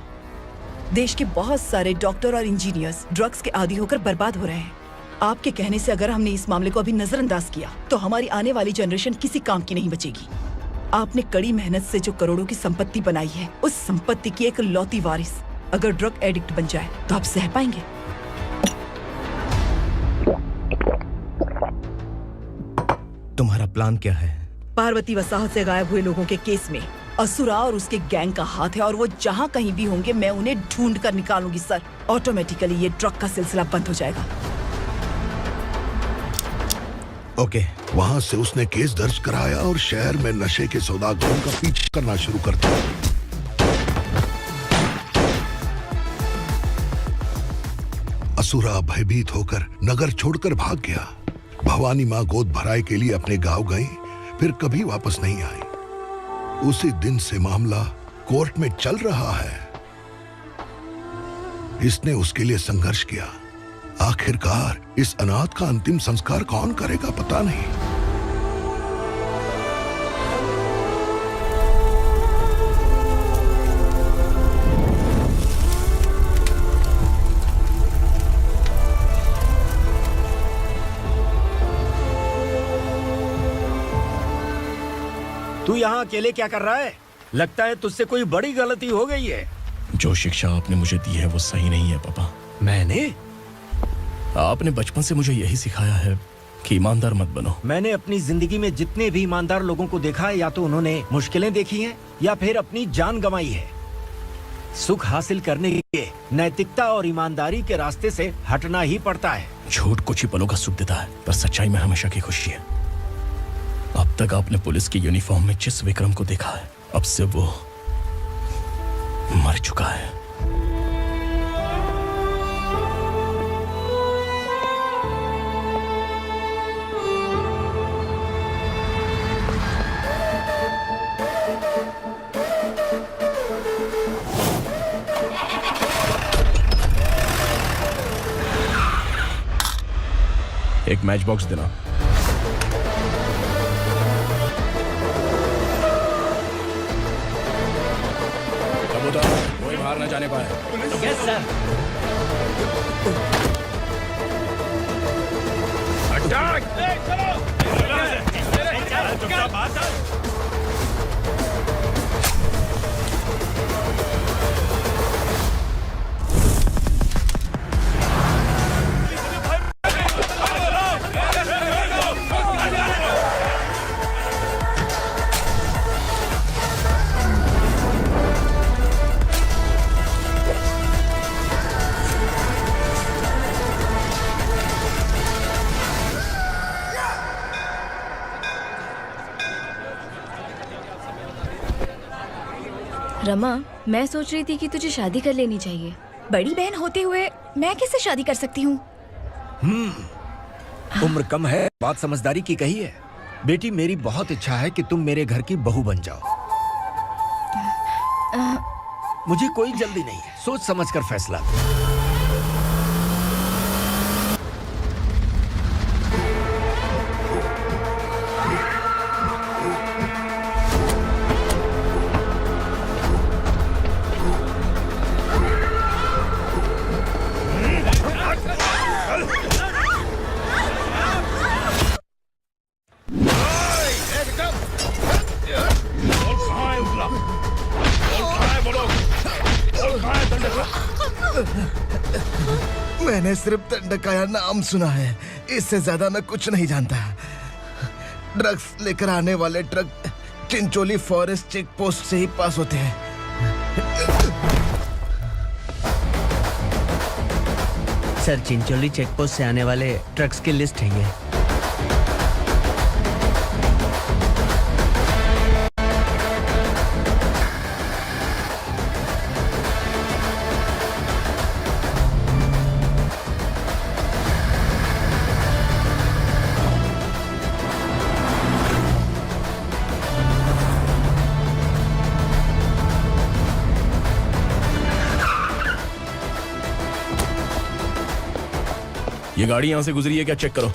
[SPEAKER 17] देश के बहुत सारे डॉक्टर और इंजीनियर्स ड्रग्स के आदी होकर बर्बाद हो रहे हैं। आपके कहने से अगर हमने इस मामले को अभी नजरअंदाज किया तो हमारी आने वाली जनरेशन किसी काम की नहीं बचेगी। आपने कड़ी मेहनत से जो करोड़ों की संपत्ति बनाई है, उस संपत्ति की एक लौती वारिस अगर ड्रग एडिक्ट बन जाए तो आप सह पाएंगे?
[SPEAKER 2] तुम्हारा प्लान क्या है?
[SPEAKER 17] पार्वती वसाहत से गायब हुए लोगों के केस में असुरा और उसके गैंग का हाथ है और वो जहां कहीं भी होंगे मैं उन्हें ढूंढ कर निकालूंगी सर। ऑटोमेटिकली ये ड्रग का सिलसिला बंद हो जाएगा।
[SPEAKER 2] ओके।
[SPEAKER 4] वहाँ से उसने केस दर्ज कराया और शहर में नशे के सौदागरों का पीछा करना शुरू कर दिया। असुरा भयभीत होकर नगर छोड़कर भाग गया। भवानी माँ गोद भराई के लिए अपने गांव गई, फिर कभी वापस नहीं आई। उसी दिन से मामला कोर्ट में चल रहा है। इसने उसके लिए संघर्ष किया। आखिरकार इस अनाथ का अंतिम संस्कार कौन करेगा पता नहीं।
[SPEAKER 6] तू यहाँ अकेले क्या कर रहा है? लगता है तुझसे कोई बड़ी गलती हो गई है।
[SPEAKER 1] जो शिक्षा आपने मुझे दी है वो सही नहीं है पापा।
[SPEAKER 6] मैंने?
[SPEAKER 1] आपने बचपन से मुझे यही सिखाया है कि ईमानदार मत बनो।
[SPEAKER 6] मैंने अपनी जिंदगी में जितने भी ईमानदार लोगों को देखा है, या तो उन्होंने मुश्किलें देखी हैं या फिर अपनी जान गंवाई है। सुख हासिल करने के लिए नैतिकता और ईमानदारी के रास्ते से हटना ही पड़ता है।
[SPEAKER 1] झूठ कुछ ही पलों का सुख देता है, पर सच्चाई में हमेशा की खुशी है। अब तक आपने पुलिस की यूनिफॉर्म में जिस विक्रम को देखा है, अब से वो मर चुका है। एक मैच बॉक्स देना। कबूतर कोई बाहर न जाने पाए।
[SPEAKER 10] Yes sir.
[SPEAKER 1] अटैक!
[SPEAKER 12] रमा, मैं सोच रही थी कि तुझे शादी कर लेनी चाहिए।
[SPEAKER 7] बड़ी बहन होते हुए मैं कैसे शादी कर सकती हूँ?
[SPEAKER 6] उम्र कम है, बात समझदारी की कही है। बेटी, मेरी बहुत इच्छा है कि तुम मेरे घर की बहू बन जाओ। मुझे कोई जल्दी नहीं है, सोच समझ कर फैसला।
[SPEAKER 2] मैंने सिर्फ दंडकाया नाम सुना है, इससे ज्यादा मैं कुछ नहीं जानता। ड्रग्स लेकर आने वाले truck Chincholi forest check post से ही पास होते हैं।
[SPEAKER 10] सर, चिंचोली चेक पोस्ट से आने वाले ट्रक्स की लिस्ट है ये।
[SPEAKER 1] ये गाड़ी यहां से गुजरी है क्या, चेक करो।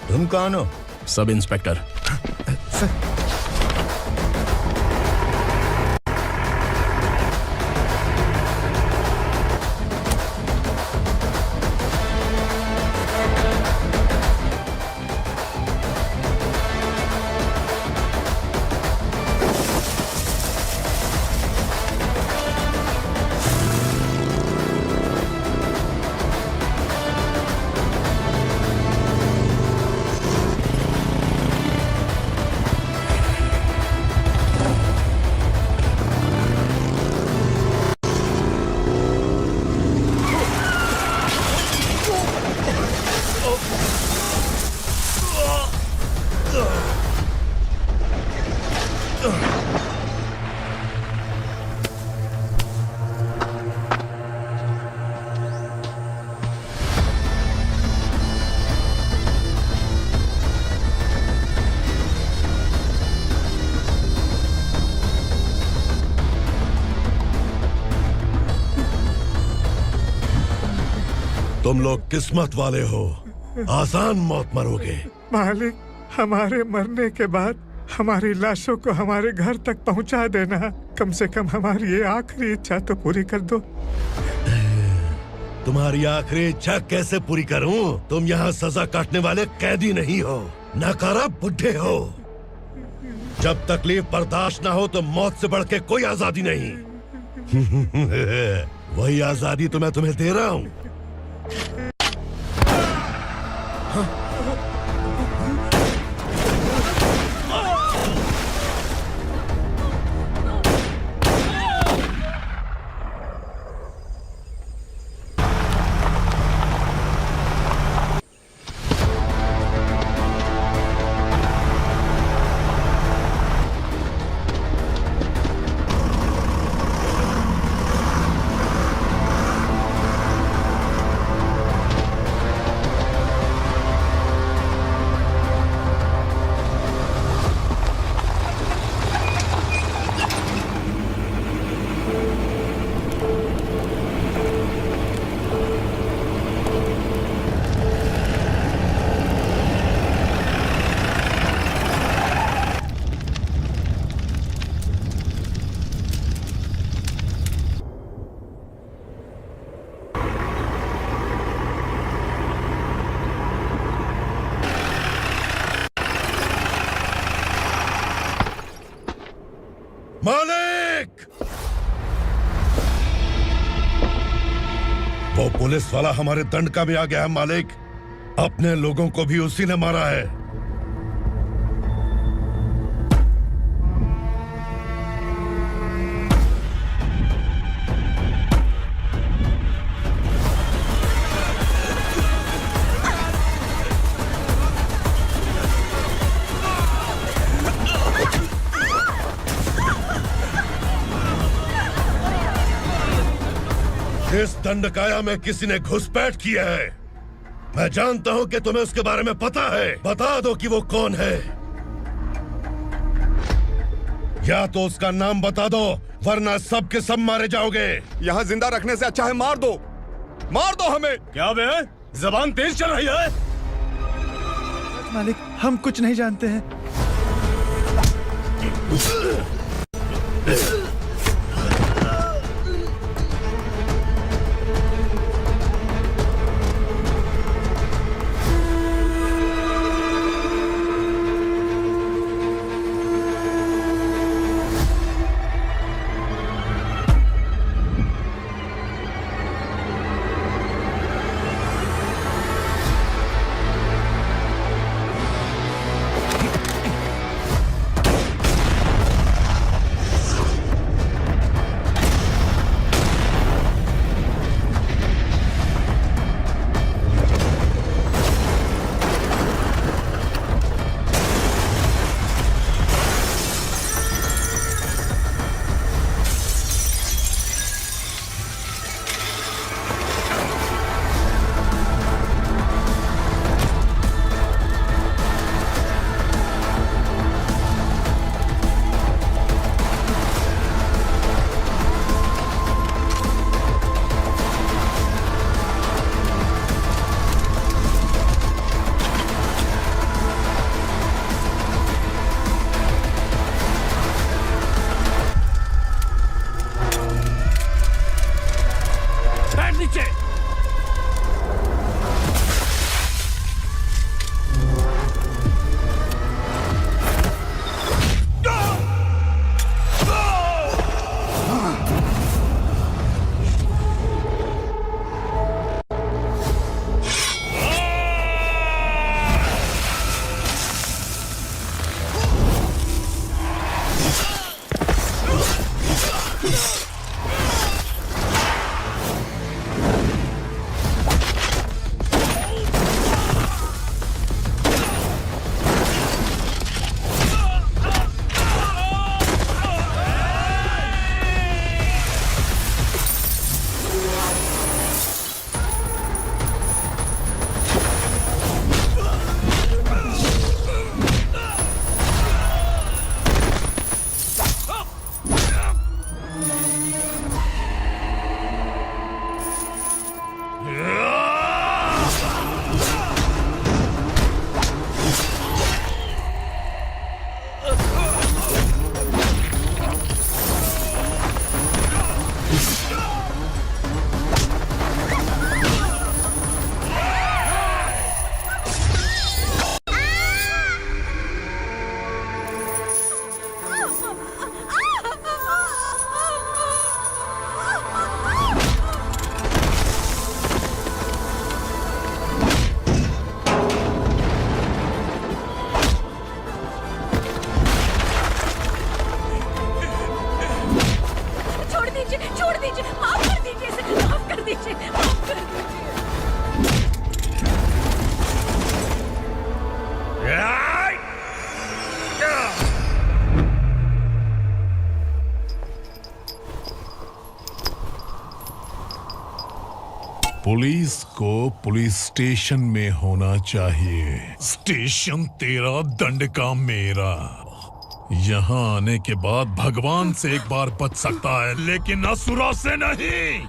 [SPEAKER 2] तुम कौन हो?
[SPEAKER 1] Sub inspector.
[SPEAKER 4] तुम लोग किस्मत वाले हो, आसान मौत मरोगे।
[SPEAKER 11] मालिक, हमारे मरने के बाद हमारी लाशों को हमारे घर तक पहुंचा देना। कम से कम हमारी ये आखिरी इच्छा तो पूरी कर दो।
[SPEAKER 4] तुम्हारी आखिरी इच्छा कैसे पूरी करूं? तुम यहाँ सजा काटने वाले कैदी नहीं हो, नकारा बुड्ढे हो। जब तकलीफ बर्दाश्त ना हो तो मौत से बढ़ के कोई आजादी नहीं। वही आजादी तो मैं तुम्हें दे रहा हूँ। मालिक! वो पुलिस वाला हमारे दंड का भी आ गया है मालिक। अपने लोगों को भी उसी ने मारा है। इस दंडकाया में किसी ने घुसपैठ किया है। मैं जानता हूं कि तुम्हें उसके बारे में पता है। बता दो कि वो कौन है, या तो उसका नाम बता दो, वरना सब के सब मारे जाओगे।
[SPEAKER 3] यहाँ जिंदा रखने से अच्छा है मार दो हमें। क्या बे, जबान तेज चल रही है?
[SPEAKER 11] मालिक, हम कुछ नहीं जानते हैं।
[SPEAKER 12] छोड़ दीजिए, माफ कर दीजिए इसे, माफ कर दीजिए, माफ कर दीजिए।
[SPEAKER 14] पुलिस को पुलिस स्टेशन में होना चाहिए। स्टेशन तेरा, दंड का मेरा। यहाँ आने के बाद भगवान से एक बार बच सकता है, लेकिन असुरा से नहीं।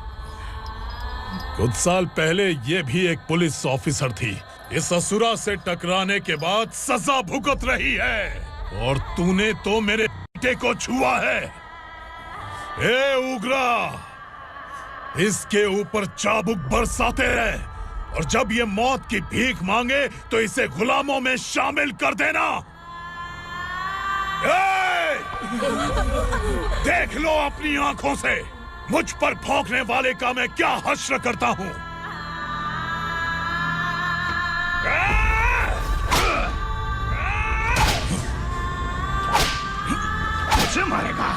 [SPEAKER 14] कुछ साल पहले ये भी एक पुलिस ऑफिसर थी। इस असुरा से टकराने के बाद सजा भुगत रही है, और तूने तो मेरे बेटे को छुआ है। ए उग्रा, इसके ऊपर चाबुक बरसाते रहे, और जब ये मौत की भीख मांगे तो इसे गुलामों में शामिल कर देना। देख लो अपनी आंखों से मुझ पर भौंकने वाले का मैं क्या हश्र करता हूं।
[SPEAKER 13] मुझे मारेगा।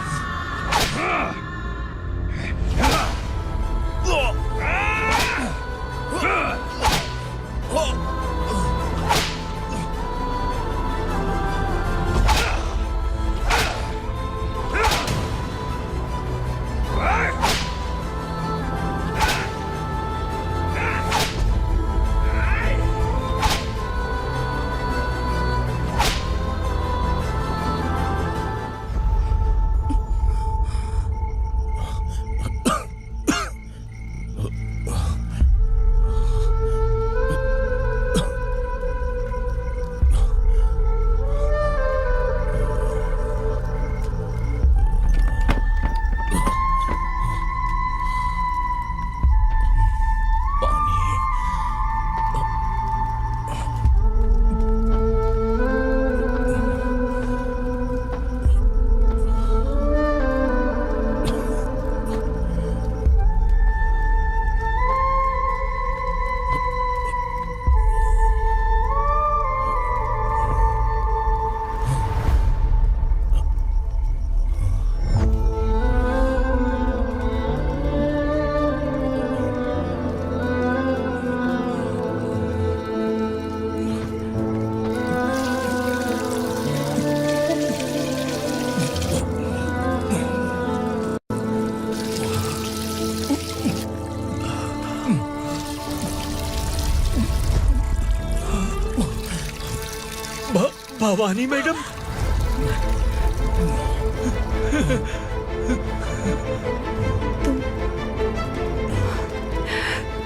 [SPEAKER 6] भवानी मैडम,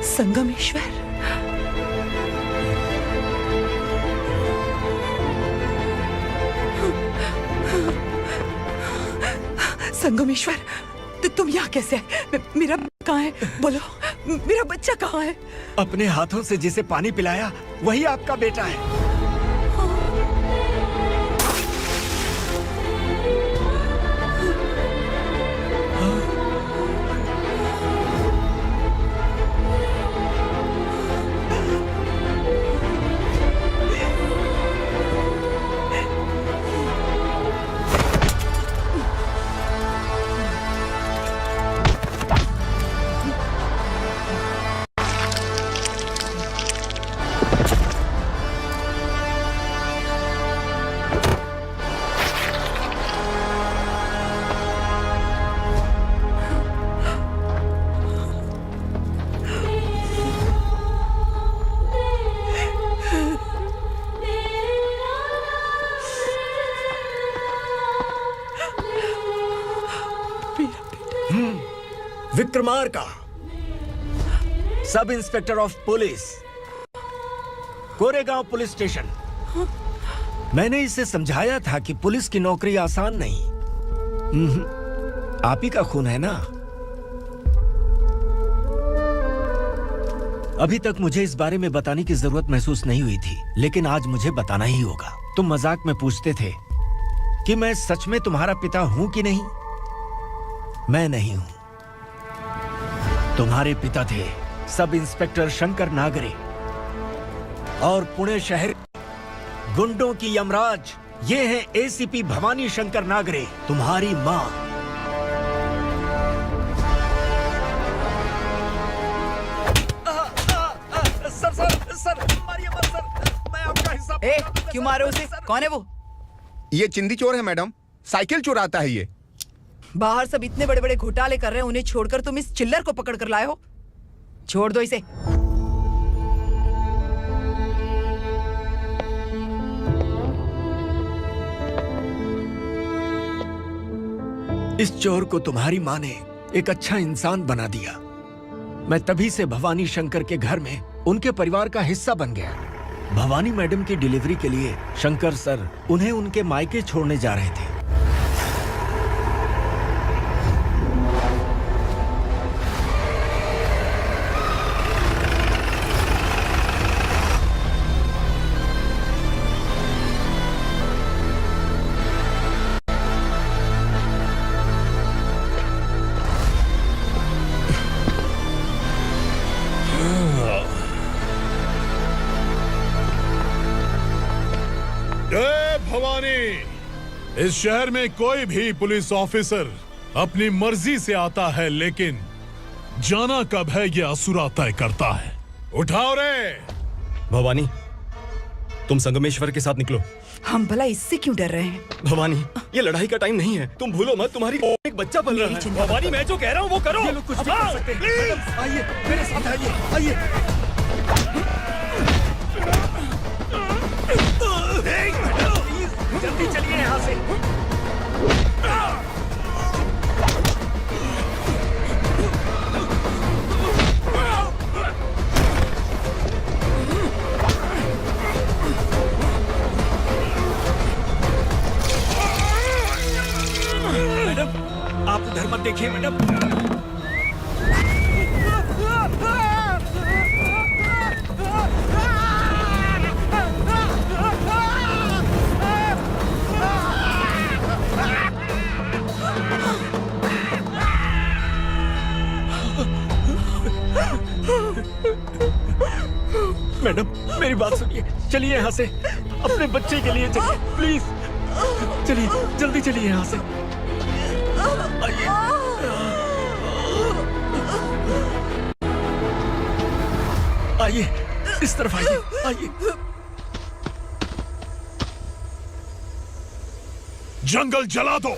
[SPEAKER 17] संगमेश्वर, संगमेश्वर, तुम यहाँ कैसे आए? मेरा कहाँ है? बोलो, मेरा बच्चा कहाँ है?
[SPEAKER 6] अपने हाथों से जिसे पानी पिलाया वही आपका बेटा है। Vikramarka, sub inspector of police, Koregaon police station. मैंने इसे समझाया था कि पुलिस की नौकरी आसान नहीं। आप ही का खून है ना। अभी तक मुझे इस बारे में बताने की जरूरत महसूस नहीं हुई थी, लेकिन आज मुझे बताना ही होगा। तुम मजाक में पूछते थे कि मैं सच में तुम्हारा पिता हूं कि नहीं। मैं नहीं हूं। तुम्हारे पिता थे सब इंस्पेक्टर शंकर नागरे और पुणे शहर गुंडों की यमराज ये हैं एसीपी भवानी शंकर नागरे, तुम्हारी मां। सर, मारिए मत सर, मैं आपका हिस्सा।
[SPEAKER 17] क्यों मारे उसे? कौन है वो?
[SPEAKER 2] ये चिंदी चोर है मैडम, साइकिल चुराता है ये।
[SPEAKER 17] बाहर सब इतने बड़े बड़े घोटाले कर रहे हैं, उन्हें छोड़कर तुम इस चिल्लर को पकड़ कर लाए हो। छोड़ दो इसे।
[SPEAKER 6] इस चोर को तुम्हारी माँ ने एक अच्छा इंसान बना दिया। मैं तभी से भवानी शंकर के घर में उनके परिवार का हिस्सा बन गया। भवानी मैडम की डिलीवरी के लिए शंकर सर उन्हें उनके मायके छोड़ने जा रहे थे।
[SPEAKER 14] इस शहर में कोई भी पुलिस ऑफिसर अपनी मर्जी से आता है, लेकिन जाना कब है ये असुरा तय करता है। उठाओ रे।
[SPEAKER 20] भवानी, तुम संगमेश्वर के साथ निकलो।
[SPEAKER 17] हम भला इससे क्यों डर रहे हैं?
[SPEAKER 20] भवानी, ये लड़ाई का टाइम नहीं है। तुम भूलो मत, तुम्हारी एक बच्चा पल रहा है। भवानी, मैं जो कह रहा हूँ वो करो।
[SPEAKER 6] ये लोग कुछ भी कर सकते हैं। मैडम, आइए मेरे साथ आइए, आइए। जल्दी चलिए यहाँ से। मैडम, आप उधर मत देखिए मैडम। मैडम, मेरी बात सुनिए, चलिए यहाँ से। अपने बच्चे के लिए चलिए, प्लीज चलिए, जल्दी चलिए यहाँ से। आइए। आइए, इस तरफ आइए, आइए।
[SPEAKER 14] जंगल जला दो।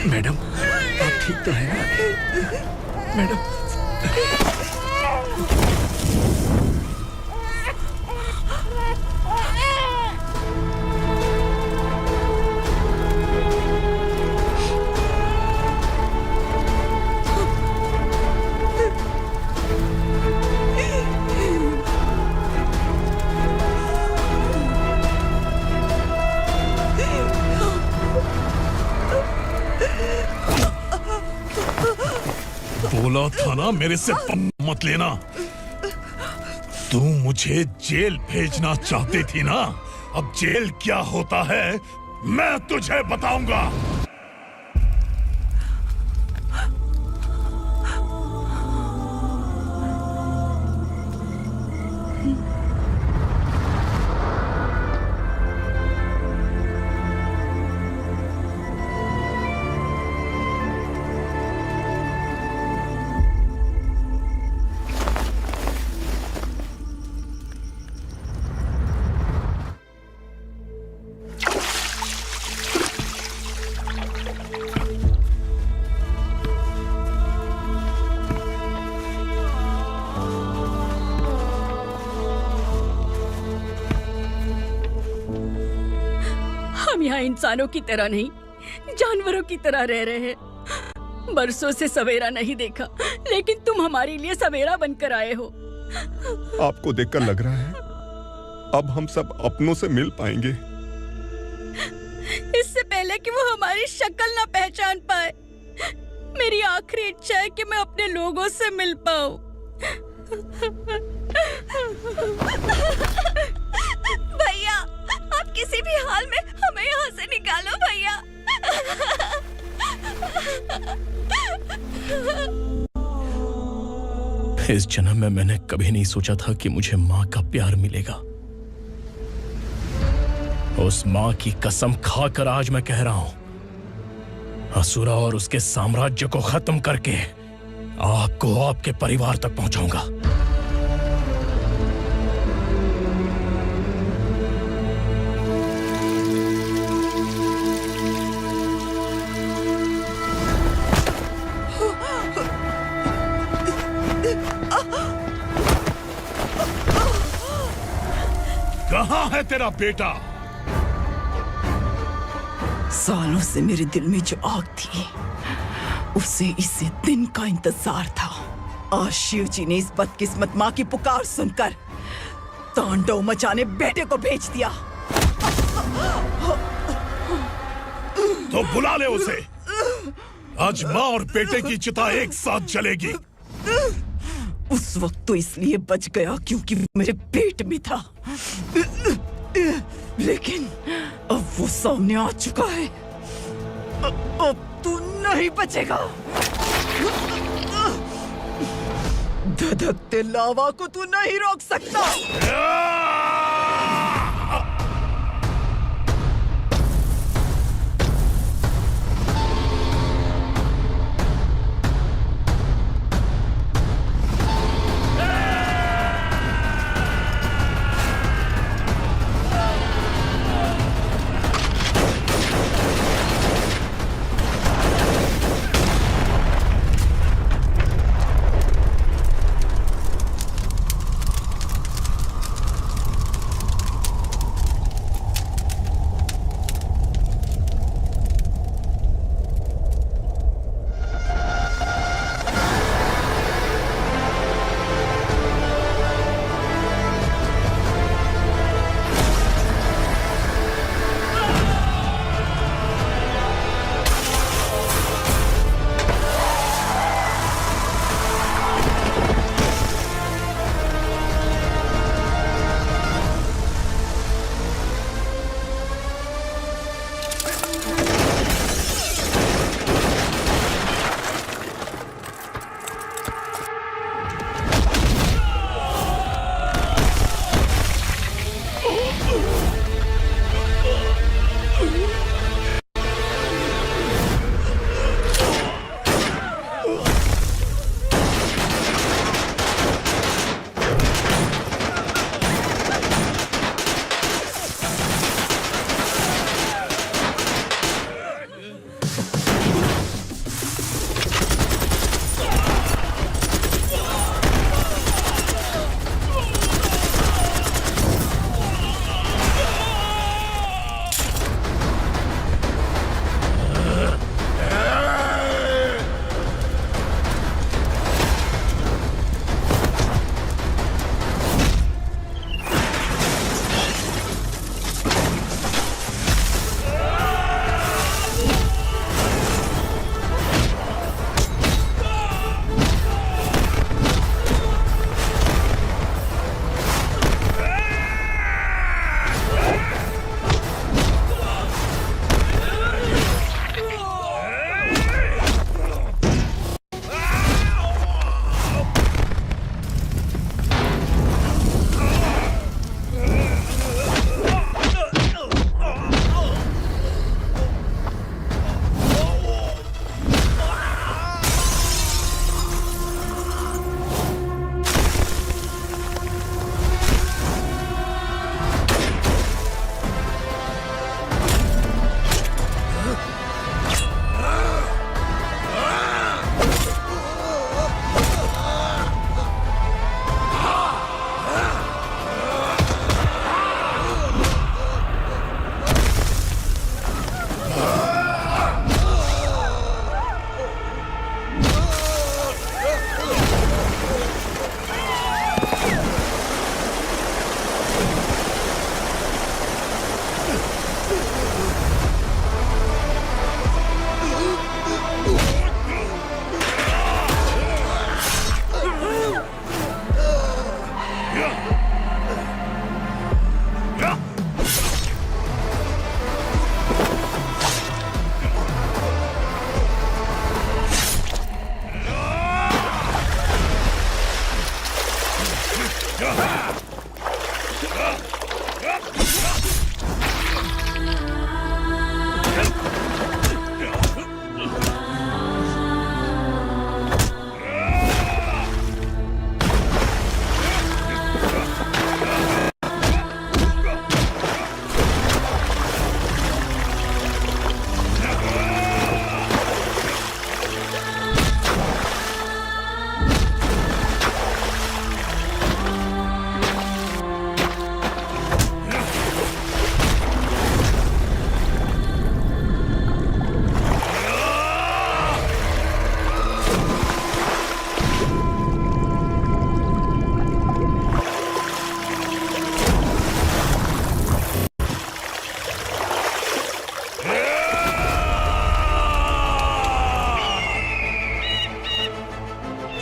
[SPEAKER 6] मैडम, आप ठीक तो हैं ना? मैडम,
[SPEAKER 14] बोला था ना मेरे से मत लेना। तू मुझे जेल भेजना चाहती थी ना, अब जेल क्या होता है मैं तुझे बताऊंगा।
[SPEAKER 16] हम यहाँ इंसानों की तरह नहीं, जानवरों की तरह रह रहे हैं। बरसों से सवेरा नहीं देखा, लेकिन तुम हमारे लिए सवेरा बनकर आए हो।
[SPEAKER 22] आपको देखकर लग रहा है अब हम सब अपनों से मिल पाएंगे।
[SPEAKER 16] इससे पहले कि वो हमारी शक्ल ना पहचान पाए, मेरी आखिरी इच्छा है कि मैं अपने लोगों से मिल पाऊं। भैया, आप किसी भी हाल में हमें यहाँ से निकालो भैया।
[SPEAKER 1] इस जन्म में मैंने कभी नहीं सोचा था कि मुझे माँ का प्यार मिलेगा। उस माँ की कसम खाकर आज मैं कह रहा हूं, असुरा और उसके साम्राज्य को खत्म करके आपको आपके परिवार तक पहुंचाऊंगा।
[SPEAKER 14] कहाँ है तेरा बेटा?
[SPEAKER 17] सालों से मेरे दिल में जो आग थी, उसे इसी दिन का इंतजार था। आज शिव जी ने इस बदकिस्मत माँ की पुकार सुनकर तांडव मचाने बेटे को भेज दिया।
[SPEAKER 14] तो बुला ले उसे। आज माँ और बेटे की चिता एक साथ जलेगी।
[SPEAKER 17] उस वक्त तो इसलिए बच गया क्योंकि वो मेरे पेट में था, लेकिन अब वो सामने आ चुका है। अब तू नहीं बचेगा। धधकते लावा को तू नहीं रोक सकता।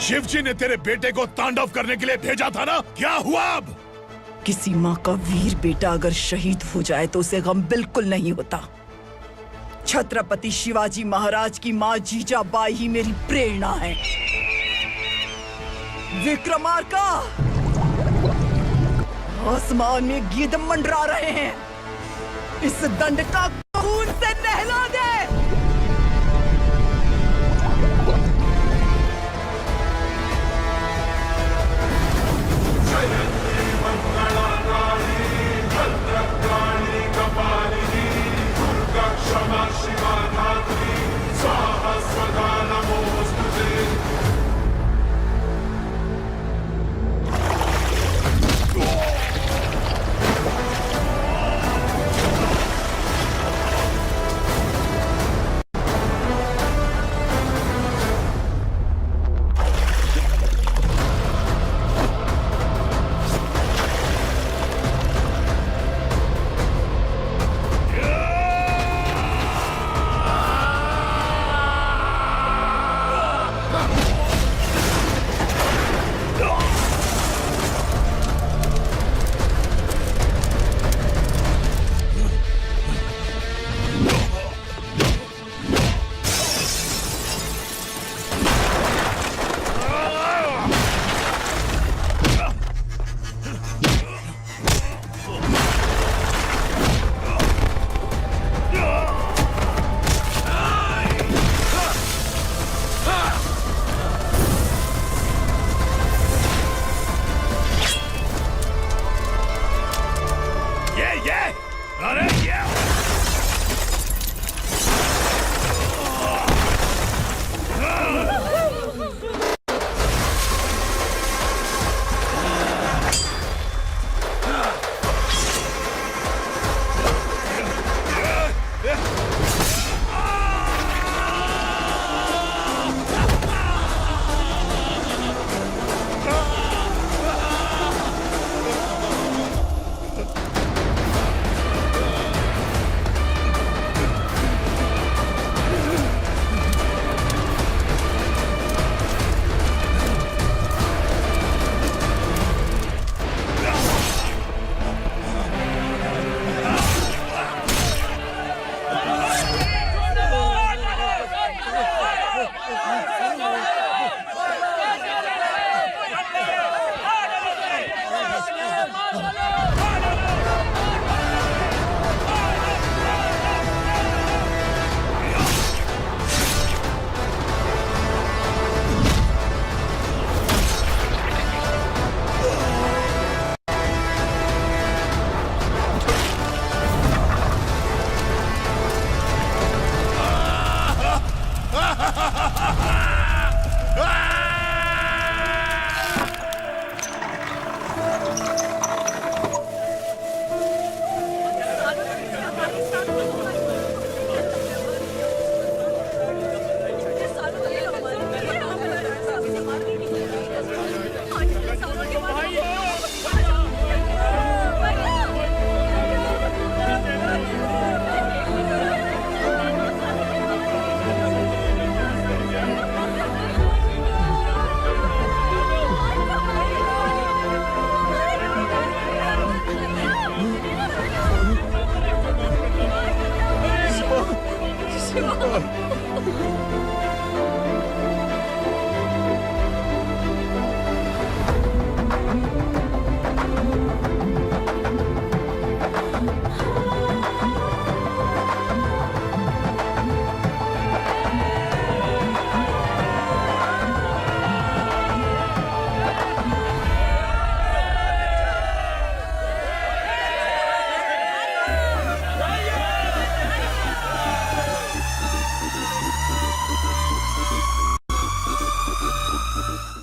[SPEAKER 14] शिवजी ने तेरे बेटे को तांडव करने के लिए भेजा था ना, क्या हुआ अब?
[SPEAKER 17] किसी माँ का वीर बेटा अगर शहीद हो जाए तो उसे गम बिल्कुल नहीं होता। छत्रपति शिवाजी महाराज की माँ जीजाबाई ही मेरी प्रेरणा है। विक्रमार्का, आसमान में गिद्ध मंडरा रहे हैं, इस दंड का खून से नहला दे।